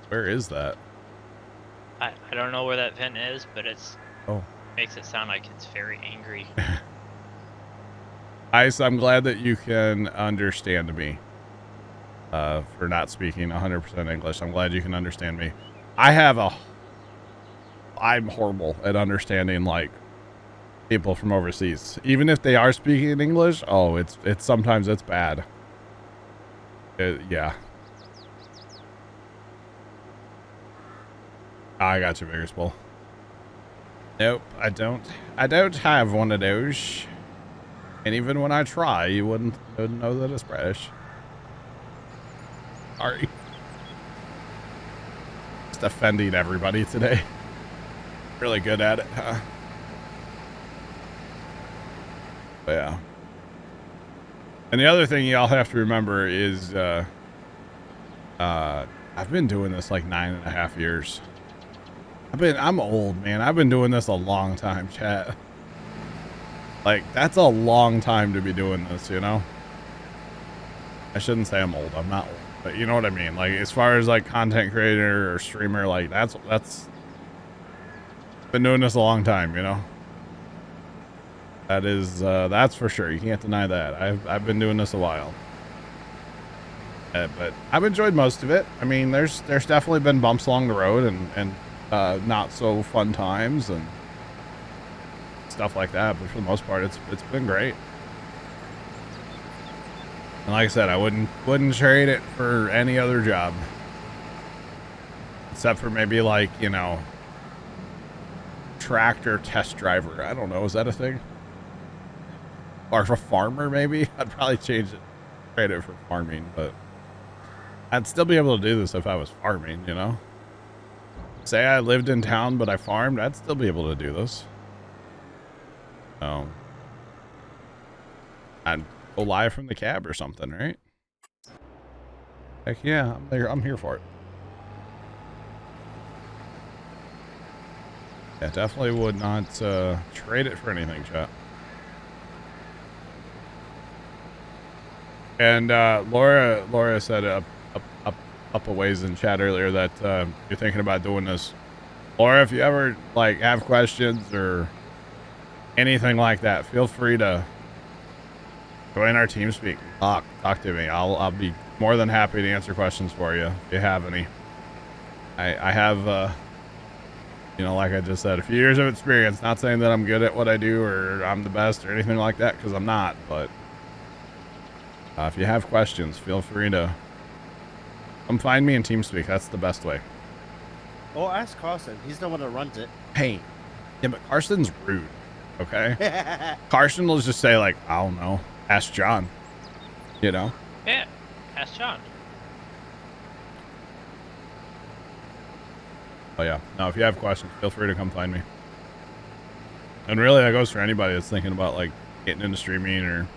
Where is that? I don't know where that vent is, but it's... Oh. Makes it sound like it's very angry. Ice, I'm glad that you can understand me. For not speaking 100% English. I'm glad you can understand me. I'm horrible at understanding, like, people from overseas. Even if they are speaking English, oh, it's sometimes it's bad. Yeah. I got you, Vigorous Bull. Nope, I don't have one of those. And even when I try, you wouldn't know that it's British. Sorry. Just offending everybody today. Really good at it, huh? But yeah. And the other thing y'all have to remember is I've been doing this like 9.5 years. I'm old, man. I've been doing this a long time, chat. Like, that's a long time to be doing this, you know? I shouldn't say I'm old. I'm not old. But you know what I mean? Like, as far as like content creator or streamer, like that's been doing this a long time, you know? That is, that's for sure. You can't deny that. I've been doing this a while. But I've enjoyed most of it. I mean, there's definitely been bumps along the road and not so fun times and stuff like that. But for the most part, it's been great. And like I said, I wouldn't trade it for any other job. Except for maybe like, you know, tractor test driver. I don't know. Is that a thing? Or for farmer, maybe? I'd probably trade it for farming, but I'd still be able to do this if I was farming, you know? Say I lived in town, but I farmed, I'd still be able to do this. So, I'd go live from the cab or something, right? Heck yeah, I'm there. I'm here for it. Yeah, definitely would not trade it for anything, chat. And Laura said up a ways in chat earlier that you're thinking about doing this. Laura, if you ever like have questions or anything like that, feel free to join our team speak. Talk to me. I'll be more than happy to answer questions for you if you have any. I have you know, like I just said, a few years of experience. Not saying that I'm good at what I do or I'm the best or anything like that, because I'm not. But if you have questions, feel free to come find me in TeamSpeak. That's the best way. Or ask Carson. He's the one that runs it. Hey, yeah, but Carson's rude. Okay, Carson will just say like, I don't know. Ask John. You know. Yeah, ask John. Oh yeah. No, if you have questions, feel free to come find me. And really, that goes for anybody that's thinking about like getting into streaming or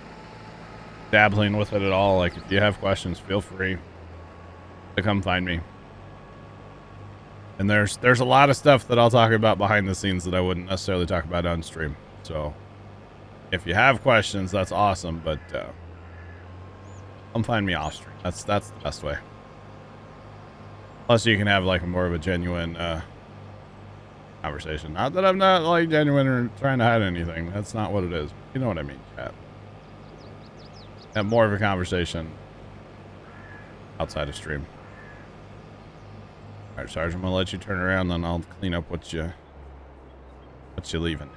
dabbling with it at all. Like, if you have questions, feel free to come find me. And there's a lot of stuff that I'll talk about behind the scenes that I wouldn't necessarily talk about on stream. So if you have questions, that's awesome. But come find me off stream. That's the best way. Plus, you can have like more of a genuine conversation. Not that I'm not like genuine or trying to hide anything. That's not what it is. You know what I mean, chat. Have more of a conversation outside of stream. All right, Sarge, I'm gonna let you turn around, then I'll clean up what you leaving.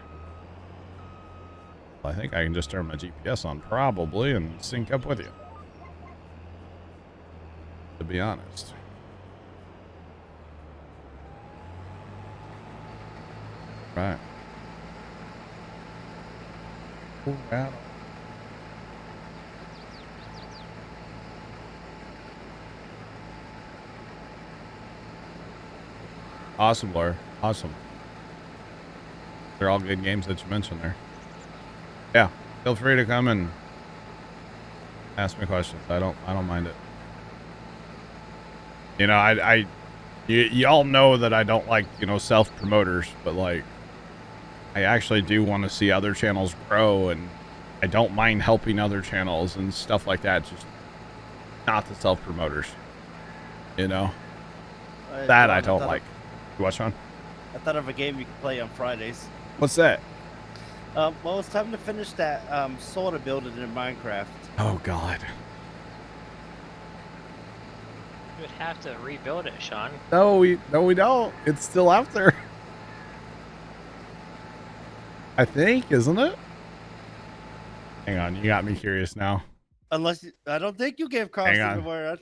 Well, I think I can just turn my GPS on probably and sync up with you. To be honest. Right. Cool. Awesome, Laura. Awesome. They're all good games that you mentioned there. Yeah, feel free to come and ask me questions. I don't mind it. You know, y'all know that I don't like, you know, self-promoters, but like, I actually do want to see other channels grow, and I don't mind helping other channels and stuff like that. Just not the self-promoters, you know. That I don't like. You watch on? I thought of a game you could play on Fridays. What's that? Well, it's time to finish that soda building in Minecraft. Oh God. You would have to rebuild it, Sean. No, we don't. It's still out there. I think, isn't it? Hang on, you got me curious now. I don't think you gave Carson the word.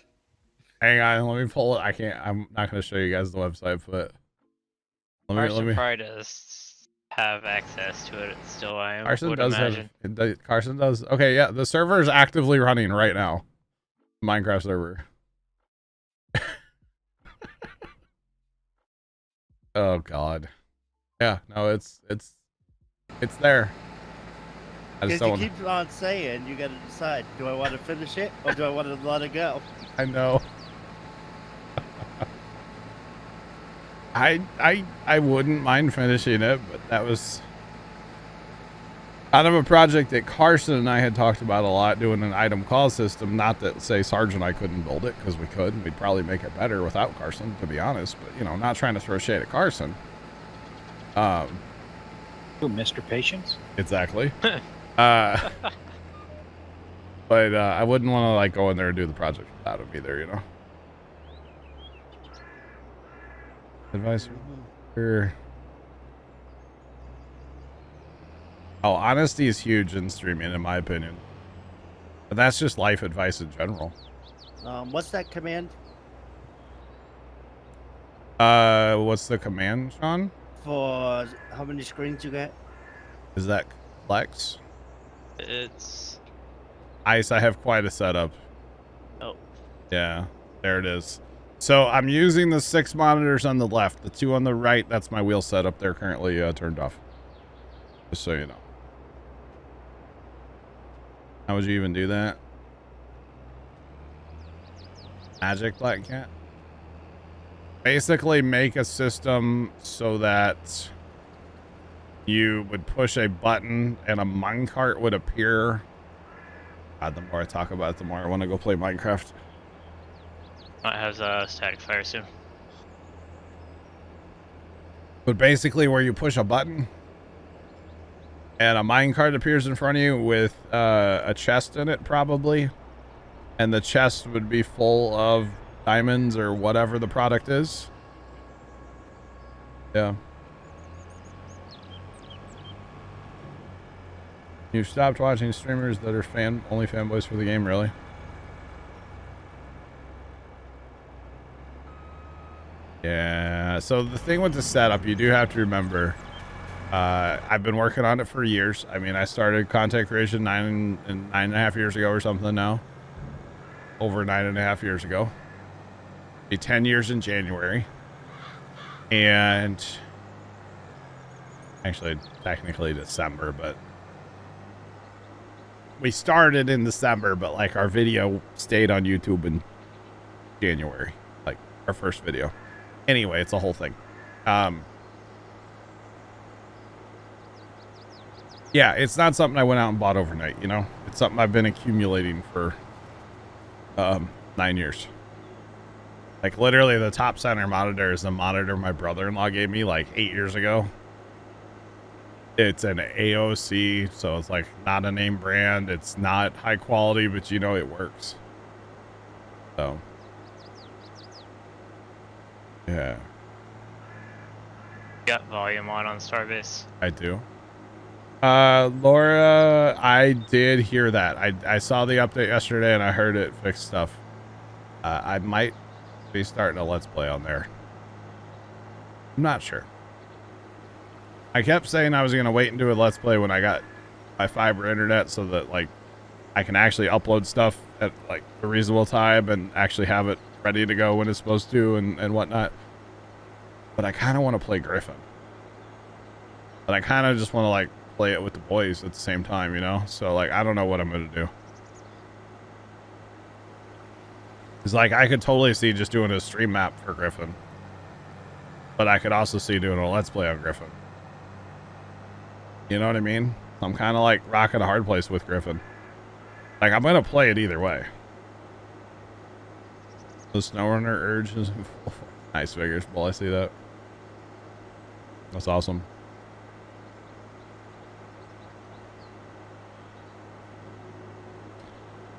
Hang on, let me pull it. I'm not going to show you guys the website, but Carson probably does have access to it still. Carson does. Okay, yeah, the server is actively running right now. Minecraft server. Oh God. Yeah, no, it's there. Because you keep on saying, you got to decide: do I want to finish it or do I want to let it go? I know. I wouldn't mind finishing it, but that was Out of a project that Carson and I had talked about a lot, doing an item call system. Not that, say, Sarge and I couldn't build it, because we could. And we'd probably make it better without Carson, to be honest. But, you know, not trying to throw shade at Carson. Ooh, Mr. Patience? Exactly. But I wouldn't want to, like, go in there and do the project without him either, you know? Advice for... Oh, honesty is huge in streaming, in my opinion. But that's just life advice in general. What's that command? What's the command, Sean? For how many screens you get? Is that Flex? It's... Ice, I have quite a setup. Oh. Yeah, there it is. So I'm using the 6 monitors on the left. The 2 on the right, that's my wheel setup. They're currently turned off. Just so you know. How would you even do that? Magic, Black Cat? Basically make a system so that you would push a button and a minecart would appear. God, the more I talk about it, the more I want to go play Minecraft. It has a static fire soon. But basically where you push a button and a minecart appears in front of you with a chest in it, probably. And the chest would be full of diamonds or whatever the product is. Yeah. You've stopped watching streamers that are only fanboys for the game, really? Yeah, so the thing with the setup, you do have to remember, I've been working on it for years. I mean, I started content creation 9.5 years ago or something now. Over 9.5 years ago. Be 10 years in January. And actually, technically December, but we started in December, but like our video stayed on YouTube in January, like our first video. Anyway, it's a whole thing. Yeah, it's not something I went out and bought overnight, you know? It's something I've been accumulating for 9 years. Like literally the top center monitor is the monitor my brother-in-law gave me like 8 years ago. It's an AOC, so it's like not a name brand. It's not high quality, but you know it works. So yeah. Got volume on Starbase. I do. Laura, I did hear that. I saw the update yesterday and I heard it fixed stuff. I might be starting a Let's Play on there. I'm not sure. I kept saying I was going to wait and do a Let's Play when I got my fiber internet so that like I can actually upload stuff at like a reasonable time and actually have it ready to go when it's supposed to and whatnot. But I kind of want to play Griffin. But I kind of just want to like play it with the boys at the same time, you know? So like, I don't know what I'm going to do. It's like, I could totally see just doing a stream map for Griffin. But I could also see doing a Let's Play on Griffin. You know what I mean? I'm kind of like rocking a hard place with Griffin. Like, I'm going to play it either way. The SnowRunner Urge is nice figures. Well, I see that. That's awesome.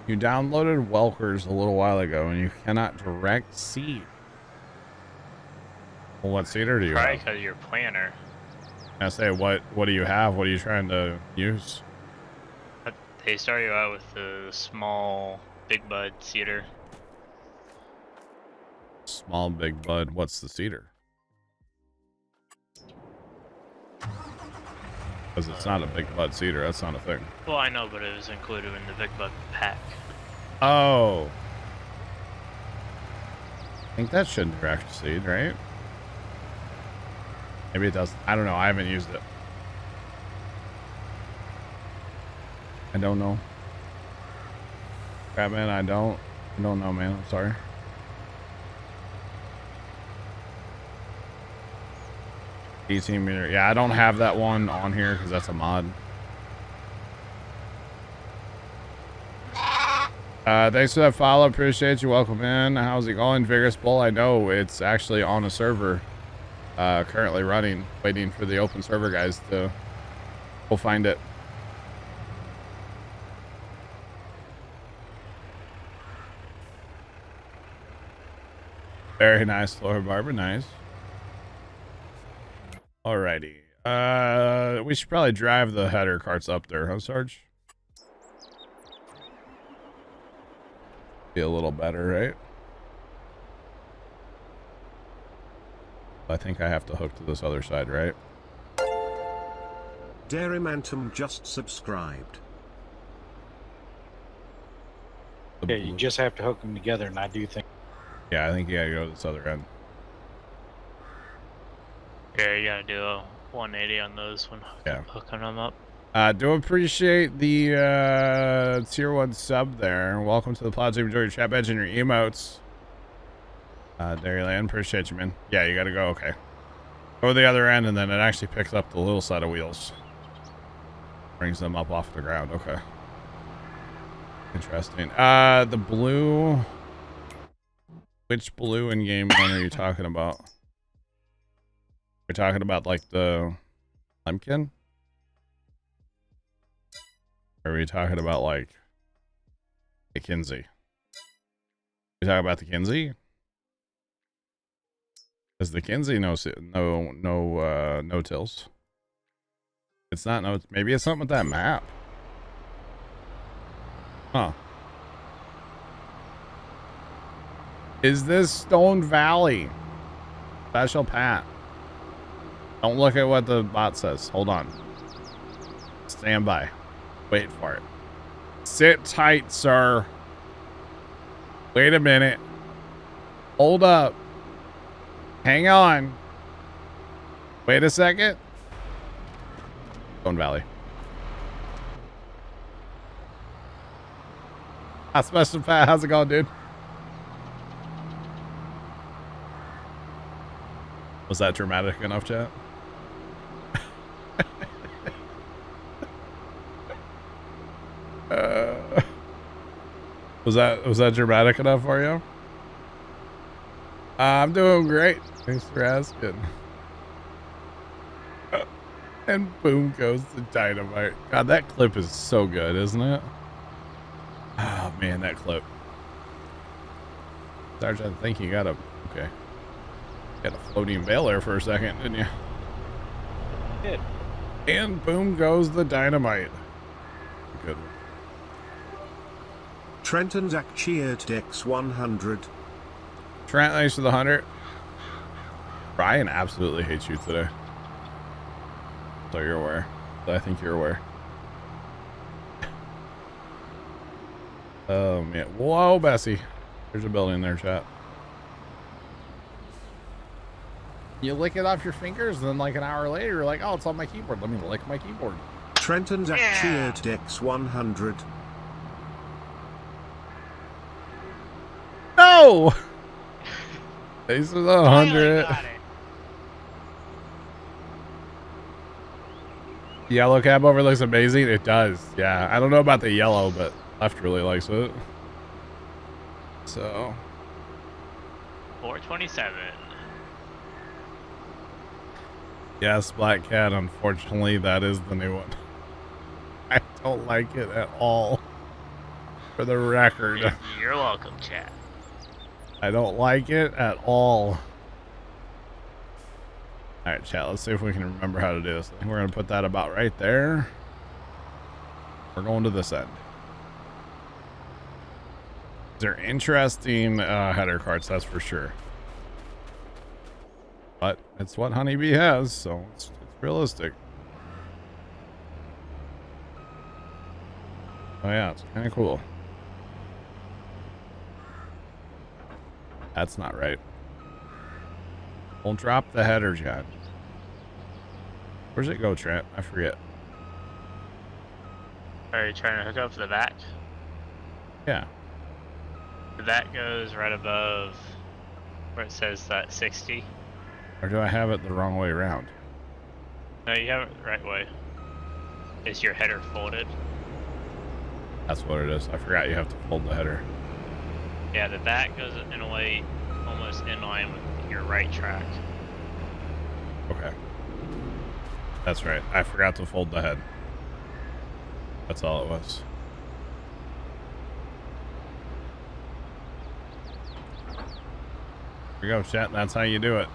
You downloaded Welkers a little while ago and you cannot direct seed. Well, what seeder do you Probably have? because you're planner. I say, what do you have? What are you trying to use? They start you out with the small big bud cedar. Small big bud. What's the cedar? Because it's not a big bud cedar. That's not a thing. Well, I know, but it was included in the big bud pack. Oh. I think that shouldn't direct seed, right? Maybe it does. I don't know. I haven't used it. I don't know. Batman, I don't know, man. I'm sorry. E-Team meter. Yeah, I don't have that one on here because that's a mod. Thanks for that follow. Appreciate you. Welcome in. How's it going, Vigorous Bull? I know it's actually on a server currently running, waiting for the open server guys to go find it. Very nice, Laura Barber. Nice. Alrighty. We should probably drive the header carts up there, huh, Sarge? Be a little better, right? I think I have to hook to this other side, right? Dairymantum just subscribed. Yeah, you just have to hook them together, and I do think. Yeah, I think you gotta go to this other end. Yeah, you gotta do a 180 on those when hooking them up. Do appreciate the tier 1 sub there. Welcome to the Plow. Enjoy your chat badge and your emotes. Dairyland, appreciate you, man. Yeah, you gotta go. Okay, go to the other end, and then it actually picks up the little set of wheels, brings them up off the ground. Okay, interesting. The blue. Which blue in game one are you talking about? We're talking about like the Lemkin? Or are we talking about like the Kinsey? We talking about the Kinsey? Is the Kinsey no tills? It's not no. Maybe it's something with that map. Huh? Is this Stone Valley? Special Pat. Don't look at what the bot says. Hold on. Stand by. Wait for it. Sit tight, sir. Wait a minute. Hold up. Hang on. Wait a second. Stone Valley. Special Pat. How's it going, dude? Was that dramatic enough, chat? Was that dramatic enough for you? I'm doing great. Thanks for asking. And boom goes the dynamite. God, that clip is so good, isn't it? Oh man, that clip. Sarge, I think you got a okay. Got a floating veil there for a second, didn't you? Did. And boom goes the dynamite. Good one. Trent and Zach cheered Dex 100. Trent, thanks for the 100. Brian absolutely hates you today. So you're aware. I think you're aware. Oh man. Whoa, Bessie. There's a building there, chat. You lick it off your fingers, and then like an hour later, you're like, oh, it's on my keyboard. Let me lick my keyboard. Trent and Zach cheered Dex 100. No! Thanks for the 100. Yellow cab over looks amazing. It does. Yeah. I don't know about the yellow, but Left really likes it. So. 427. Yes, Black Cat. Unfortunately, that is the new one. I don't like it at all. For the record. You're welcome, chat. I don't like it at all. Alright, chat, let's see if we can remember how to do this. I think we're going to put that about right there. We're going to this end. They're interesting header carts, that's for sure. But it's what Honeybee has, so it's realistic. Oh yeah, it's kind of cool. That's not right. Don't drop the header, John. Where's it go, Trent? I forget. Are you trying to hook up to the back? Yeah. That goes right above where it says that 60. Or do I have it the wrong way around? No, you have it the right way. Is your header folded? That's what it is. I forgot you have to fold the header. Yeah, the back goes in a way almost in line with your right track. Okay. That's right. I forgot to fold the head. That's all it was. Here we go, chat. That's how you do it.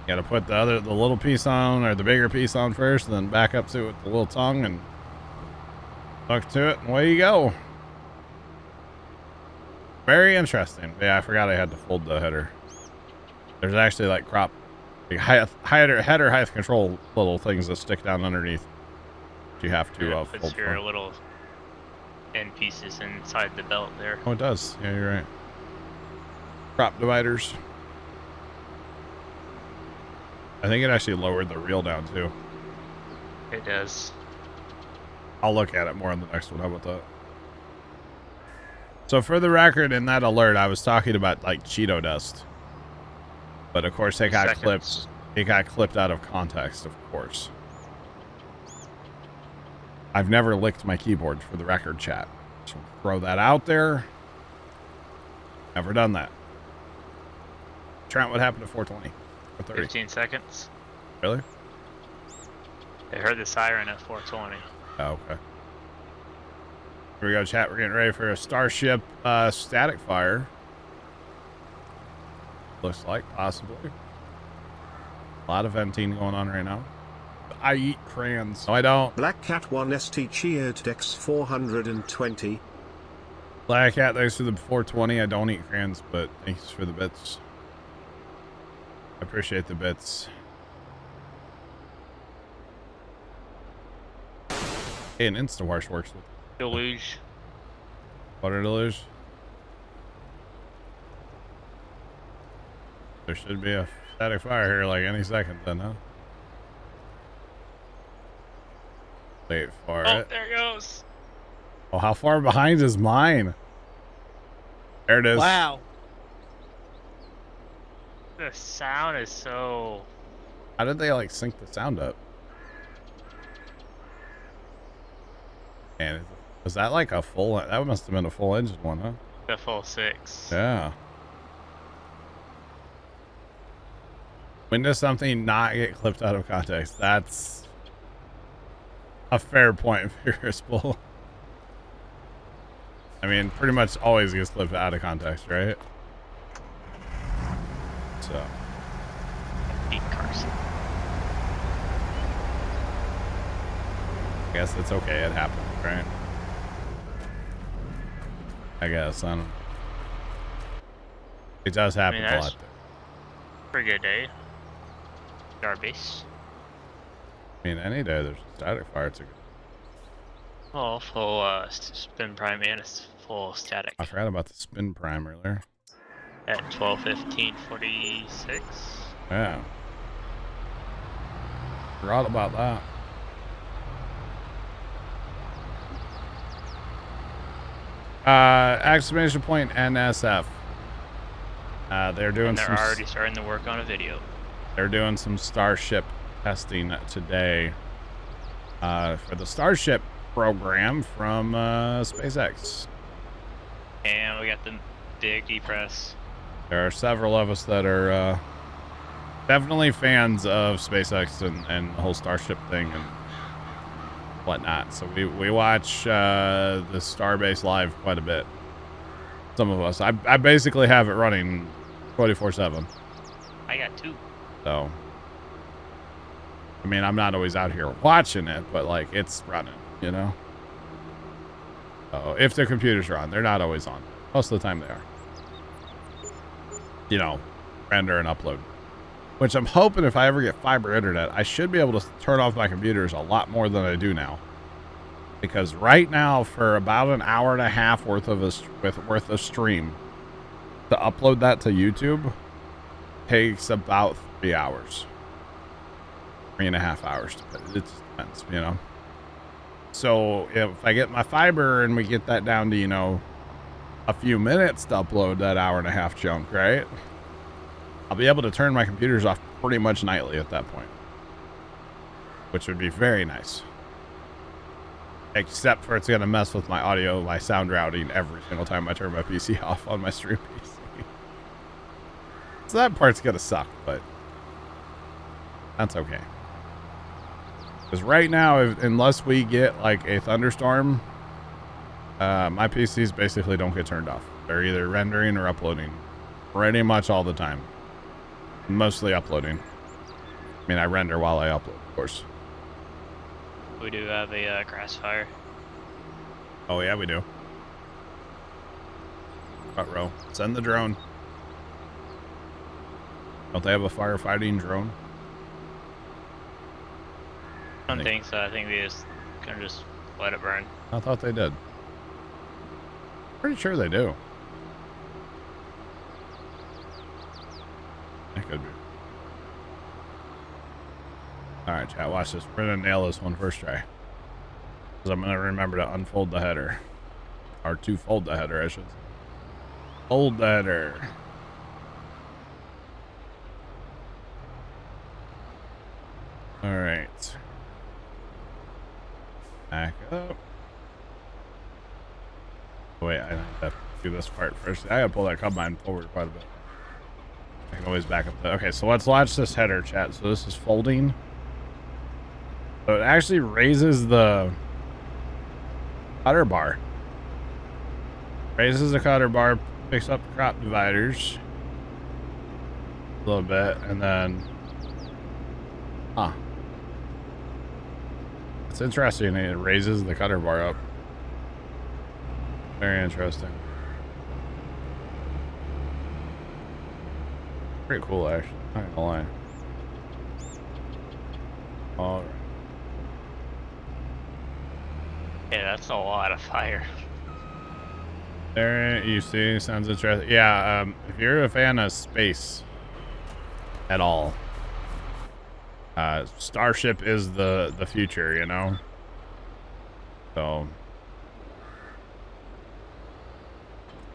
You gotta put the little piece on, or the bigger piece on first, and then back up to it with the little tongue and hook to it, and away you go. Very interesting. Yeah, I forgot I had to fold the header. There's actually like crop, like header height control little things that stick down underneath. You have to Puts fold your for. little end pieces inside the belt there. Oh, it does. Yeah, you're right. Crop dividers. I think it actually lowered the reel down too. It does. I'll look at it more on the next one. How about that? So for the record, in that alert, I was talking about like Cheeto dust, but of course it got clipped. It got clipped out of context, of course. I've never licked my keyboard, for the record, chat. So throw that out there. Never done that. Trent, what happened at 420? 430? 15 seconds. Really? I heard the siren at 420. Oh, okay. Here we go, chat. We're getting ready for a Starship static fire. Looks like, possibly. A lot of venting going on right now. I eat crayons. No, I don't. Black Cat 1 ST cheered Dex 420. Black Cat, thanks for the 420. I don't eat crayons, but thanks for the bits. I appreciate the bits. Hey, an Instawash works with Deluge. water deluge. There should be a static fire here like any second then, huh? Wait for Oh, it. there it goes. Oh, how far behind is mine? There it is. Wow. The sound is so... How did they like sync the sound up? And was that like a full? That must have been a full engine one, huh? The full 6. Yeah. When does something not get clipped out of context? That's a fair point, Furious Bull. I mean, pretty much always gets clipped out of context, right? So. Beat Carson. I guess it's okay. It happened, right? I guess. I don't know. It does happen a lot. Pretty good day. Our base. I mean, any day there's a static fire, it's a good. Oh, full spin prime and it's full static. I forgot about the spin prime earlier. At 12:15:46. Yeah. Forgot about that. Exclamation point NSF. They're doing And they're some. already starting to work on a video. They're doing some Starship testing today. For the Starship program from SpaceX. And we got the big depress. There are several of us that are definitely fans of SpaceX and the whole Starship thing and whatnot. So we watch the Starbase live quite a bit. Some of us. I basically have it running 24/7. I got 2. So, I mean, I'm not always out here watching it, but like it's running, you know? So if the computers are on, they're not always on. Most of the time they are. You know, render and upload. Which I'm hoping if I ever get fiber internet, I should be able to turn off my computers a lot more than I do now. Because right now, for about an hour and a half worth of stream, to upload that to YouTube takes about 3 hours. 3.5 hours. It depends, you know. So if I get my fiber and we get that down to, you know, a few minutes to upload that hour and a half chunk, right? I'll be able to turn my computers off pretty much nightly at that point, which would be very nice. Except for it's going to mess with my audio, my sound routing every single time I turn my PC off on my stream PC. So that part's going to suck, but that's okay. Because right now, unless we get like a thunderstorm, my PCs basically don't get turned off. They're either rendering or uploading pretty much all the time. Mostly uploading. I mean, I render while I upload, of course. We do have a grass fire. Oh, yeah, we do. Front row. Send the drone. Don't they have a firefighting drone? I don't think so. I think they just kind of just let it burn. I thought they did. Pretty sure they do. That could be. Alright, chat, watch this. We're gonna nail this one first try. Because I'm gonna remember to unfold the header. Or to fold the header, I should say. Fold the header. Alright. Back up. Wait, I have to do this part first. I gotta pull that combine forward quite a bit. I can always back up. Okay, so let's launch this header, chat. So this is folding. So it actually raises the cutter bar. Raises the cutter bar, picks up the crop dividers a little bit, and then, it's interesting. It raises the cutter bar up. Very interesting. Pretty cool, actually. Not gonna lie. All right. Yeah, that's a lot of fire. There you see, sounds interesting. Yeah, if you're a fan of space at all, Starship is the future, you know? So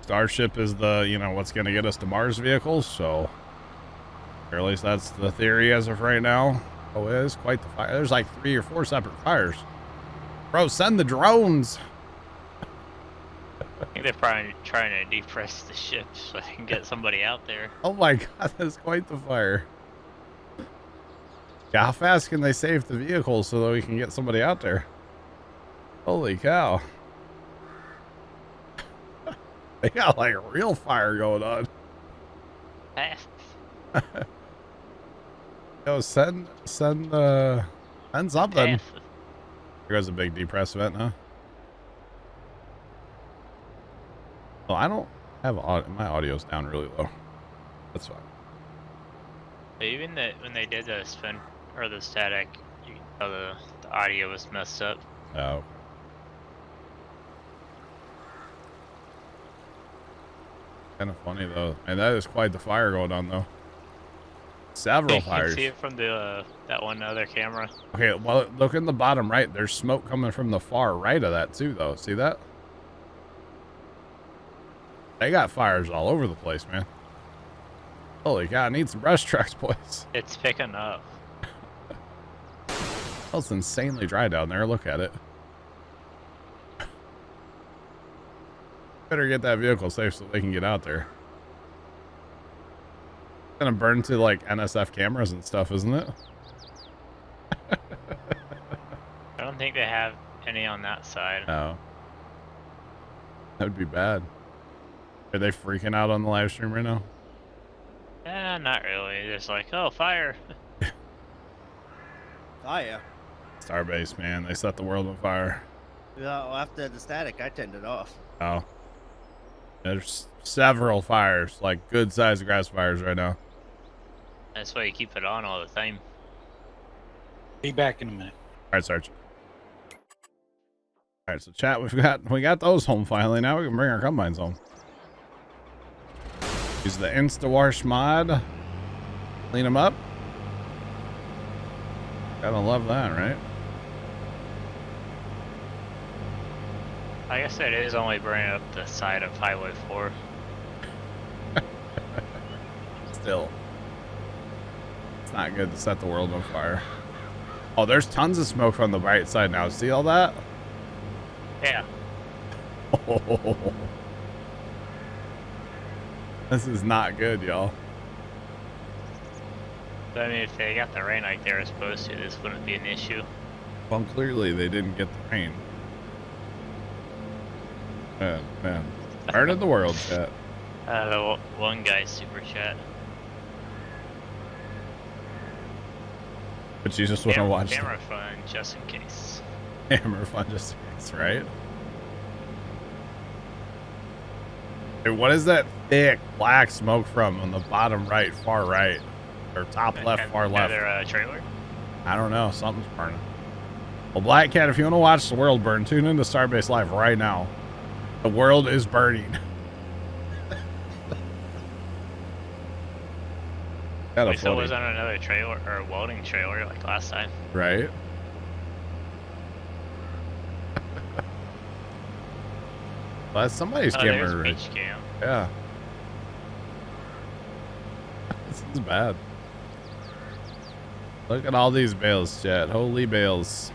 Starship is the, you know, what's gonna get us to Mars vehicles, so or at least that's the theory as of right now. Oh, it is quite the fire. There's like 3 or 4 separate fires. Bro, send the drones. I think they're probably trying to depress the ship so they can get somebody out there. Oh my god, that's quite the fire. Yeah, how fast can they save the vehicles so that we can get somebody out there? Holy cow. They got like real fire going on. Yo, send something. Here goes a big depress event, huh? Oh, I don't have my audio's down really low. That's fine. Even when they did the spin or the static, you can tell the audio was messed up. Oh. Kind of funny though, and that is quite the fire going on though. Several fires. You can see it from the that one other camera. Okay, well, look in the bottom right. There's smoke coming from the far right of that too, though. See that? They got fires all over the place, man. Holy cow! I need some brush trucks, boys. It's picking up. Oh, it's insanely dry down there. Look at it. Better get that vehicle safe so they can get out there. It's gonna burn to like NSF cameras and stuff, isn't it? I don't think they have any on that side. No. That would be bad. Are they freaking out on the live stream right now? Not really. Just like, oh, fire. Fire. Starbase, man. They set the world on fire. Well, after the static, I turned it off. Oh. There's several fires, like good sized grass fires right now. That's why you keep it on all the time. Be back in a minute. Alright, Sarge. Alright, so chat, we got those home finally. Now we can bring our combines home. Use the InstaWash mod. Clean them up. Gotta love that, right? I guess it is only bringing up the side of Highway 4. Still. It's not good to set the world on fire. Oh, there's tons of smoke from the right side now. See all that? Oh, this is not good, y'all. But I mean, if they got the rain like they were supposed to, this wouldn't be an issue. Well, clearly they didn't get the rain. Man. Part of the world, chat. The one guy's super chat. But you just want to watch camera fun just in case. Camera fun just in case, right? Hey, what is that thick black smoke from on the bottom right, far right? Or top left, far left? Another trailer? I don't know. Something's burning. Well, Black Cat, if you want to watch the world burn, tune into Starbase Live right now. The world is burning. We still was on another trailer or a welding trailer like last time. Right? Well, that's somebody's camera. There's beach cam. Yeah. This is bad. Look at all these bales, chat. Holy bales.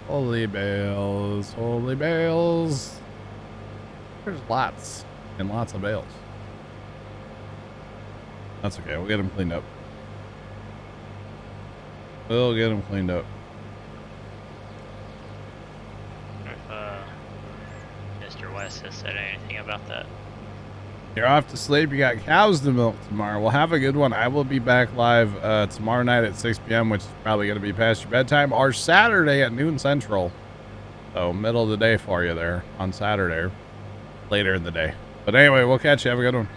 Holy bales. Holy bales. There's lots and lots of bales. That's okay. We'll get them cleaned up. We'll get them cleaned up. If Mr. West has said anything about that. You're off to sleep. You got cows to milk tomorrow. Well, have a good one. I will be back live tomorrow night at 6 p.m., which is probably going to be past your bedtime, or Saturday at noon Central. So middle of the day for you there on Saturday, later in the day. But anyway, we'll catch you. Have a good one.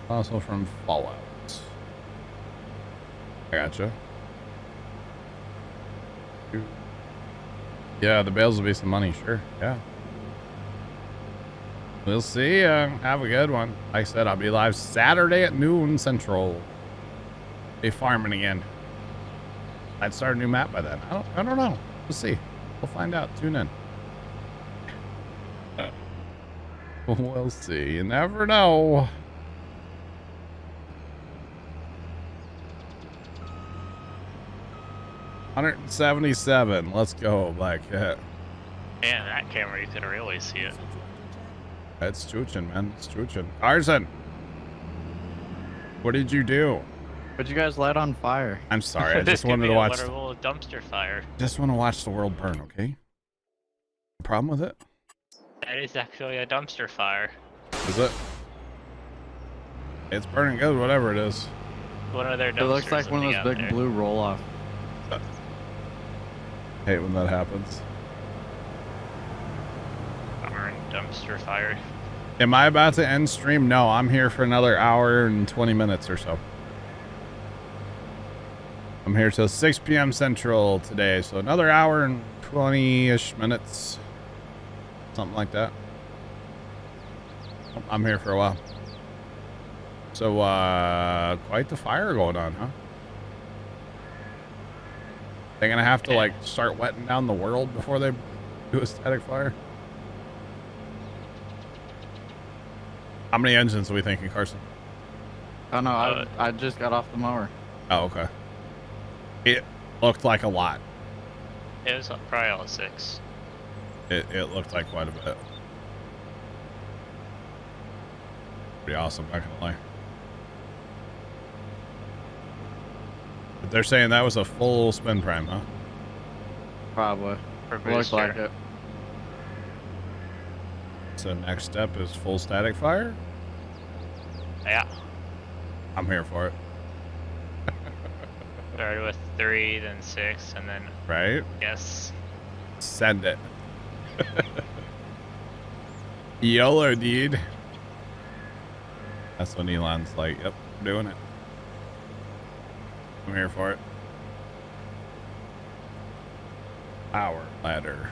Also from Fallout. I gotcha. Yeah, the bales will be some money, sure. Yeah. We'll see. Have a good one. Like I said, I'll be live Saturday at noon Central. Be farming again. I'd start a new map by then. I don't know. We'll see. We'll find out. Tune in. We'll see. You never know. $177. Let's go, Black Cat. Man, that camera, you can really see it. It's chooching, man. It's chooching. Arson, what did you do? What'd you guys light on fire? I'm sorry. I just wanted to watch. A little dumpster fire. Just want to watch the world burn. Okay. Problem with it? That is actually a dumpster fire. Is it? It's burning good, whatever it is. One of their dumpsters. It looks like one of those big blue roll-off. Hate when that happens. Dumpster fire. Am I about to end stream? No, I'm here for another hour and 20 minutes or so. I'm here till 6 p.m. Central today, so another hour and 20-ish minutes. Something like that. I'm here for a while. So, quite the fire going on, huh? They're gonna have to, like, start wetting down the world before they do a static fire? How many engines are we thinking, Carson? Oh, no, I just got off the mower. Oh, okay. It looked like a lot. It was probably all 6. It looked like quite a bit. Pretty awesome, not gonna lie. But they're saying that was a full spin prime, huh? Probably. Looks like it. So next step is full static fire? Yeah. I'm here for it. Started with 3, then 6, and then... Right? Yes. Send it. YOLO, dude. That's when Elon's like, yep, I'm doing it. I'm here for it. Power ladder.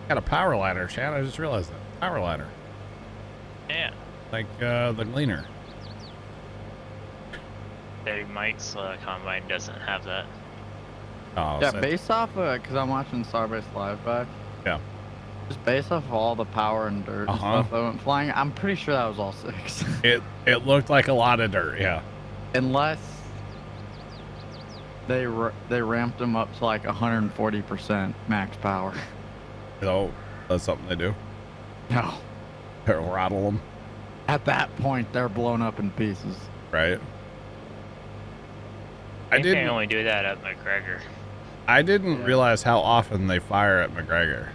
Got a power ladder, Chad. I just realized that. Power ladder. Yeah. Like the gleaner. Dave Mike's combine doesn't have that. Oh, yeah, based off because I'm watching Starbase Live back. Yeah. Just based off of all the power and dirt and stuff that went flying, I'm pretty sure that was all 6. It looked like a lot of dirt, yeah. Unless they ramped them up to like 140% max power. Oh, that's something they do. No. They'll rattle them. At that point, they're blown up in pieces. Right. I think they only do that at McGregor. I didn't realize how often they fire at McGregor.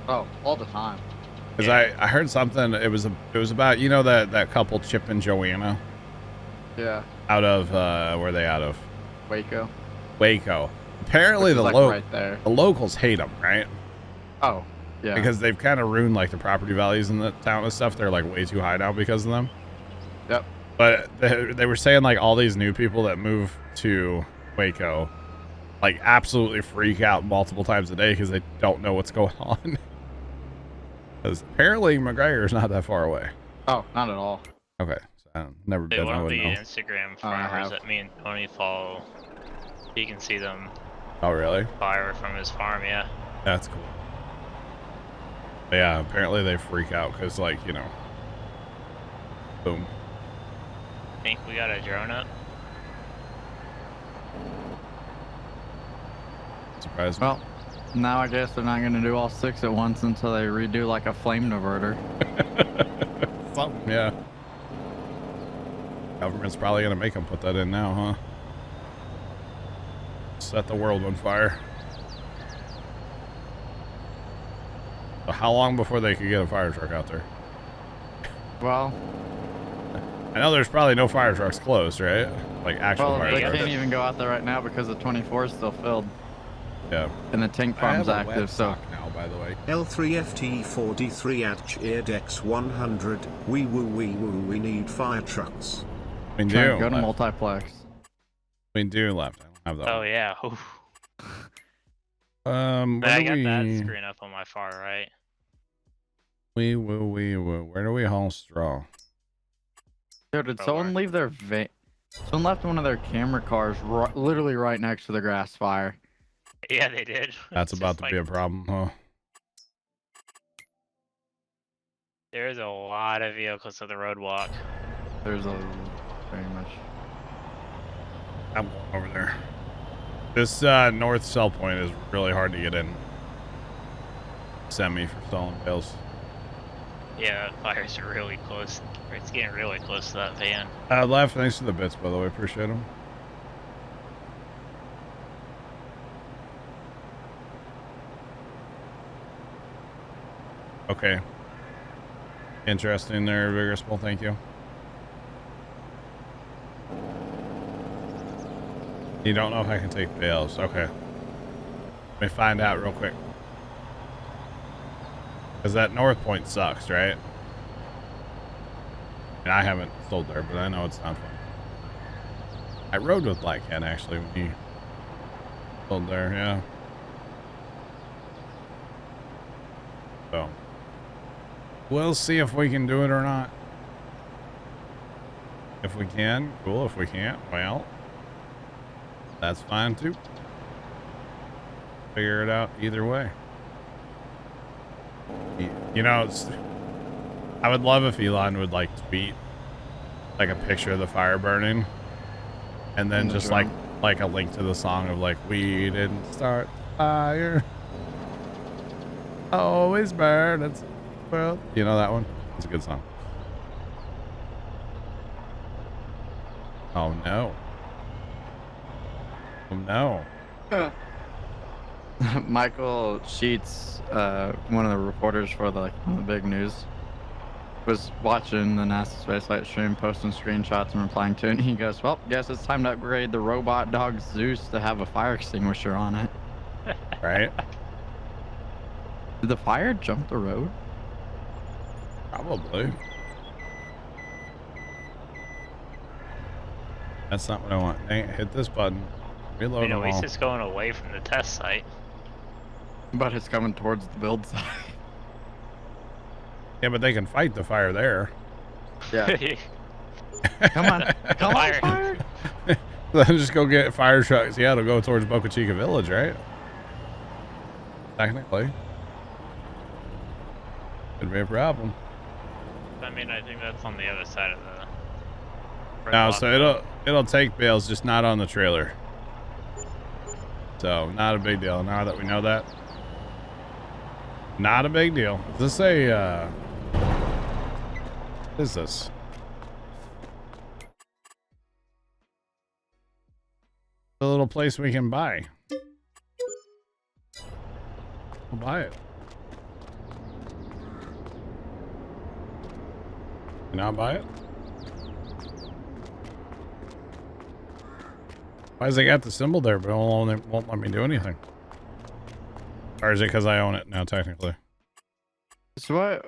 Oh, all the time. Because I heard something. It was about, you know, that couple Chip and Joanna. Yeah. Out of where are they out of? Waco. Waco. Apparently the like right there. The locals hate them, right? Oh, yeah. Because they've kind of ruined like the property values in the town and stuff. They're like way too high now because of them. Yep. But they were saying like all these new people that move to Waco like absolutely freak out multiple times a day because they don't know what's going on. Because apparently McGregor's not that far away. Oh, not at all. Okay. So I've never been. One I of the wouldn't know. Instagram farmers that me and Tony follow, you can see them. Oh, really? Fire from his farm, yeah. That's cool. But yeah, apparently they freak out because, like, you know, boom. Think we got a drone up? Surprise me. Well, now I guess they're not going to do all 6 at once until they redo like a flame diverter. Something, yeah. Government's probably going to make them put that in now, huh? Set the world on fire. So how long before they could get a fire truck out there? Well, I know there's probably no fire trucks close, right? Like actual fire they trucks. can't even go out there right now because the 24 is still filled. Yeah. And the tank farm's active, so. Now, by the way. L3FT43 at Cheerdex 100. We need fire trucks. We do. Go to multiplex. We do left. I don't have that. Oh yeah. Oof. I got that screen up on my far right. We where do we haul straw? Yo, did someone leave their someone left one of their camera cars literally right next to the grass fire? Yeah, they did. That's about to be a problem, huh? There's a lot of vehicles to the roadwalk. There's very much. I'm going over there. This north sell point is really hard to get in. Semi for stalling bales. Yeah, fire's really close. It's getting really close to that van. Left, thanks for the bits, by the way. Appreciate them. Okay. Interesting there, Vigorous Bull. Thank you. You don't know if I can take bales. Okay. Let me find out real quick. Because that north point sucks, right? And I haven't sold there, but I know it's not fun. I rode with Black Cat, actually, when he sold there, yeah. So. We'll see if we can do it or not. If we can, cool. If we can't, well, that's fine too. Figure it out either way. You know, I would love if Elon would like tweet like a picture of the fire burning and then just like a link to the song of like, we didn't start the fire, always burn. It's well, you know that one? It's a good song. Oh no. Oh no. Michael Sheets, one of the reporters for the big news, was watching the NASA Space Flight stream, posting screenshots and replying to it, and he goes, well, guess it's time to upgrade the robot dog Zeus to have a fire extinguisher on it. Right? Did the fire jump the road? Probably. That's not what I want. Dang it, hit this button. Reload them at least all. it's going away from the test site. But it's coming towards the build site. Yeah, but they can fight the fire there. Yeah. Come on. Come on, fire. Then just go get fire trucks. Yeah, it'll go towards Boca Chica Village, right? Technically. Could be a problem. I mean, I think that's on the other side of the... No, so it'll take bales, just not on the trailer. So, not a big deal. Now that we know that. Not a big deal. Is this a, what is this? A little place we can buy. We'll buy it. Can I buy it? Why does it got the symbol there, but it won't let me do anything? Or is it because I own it now, technically? So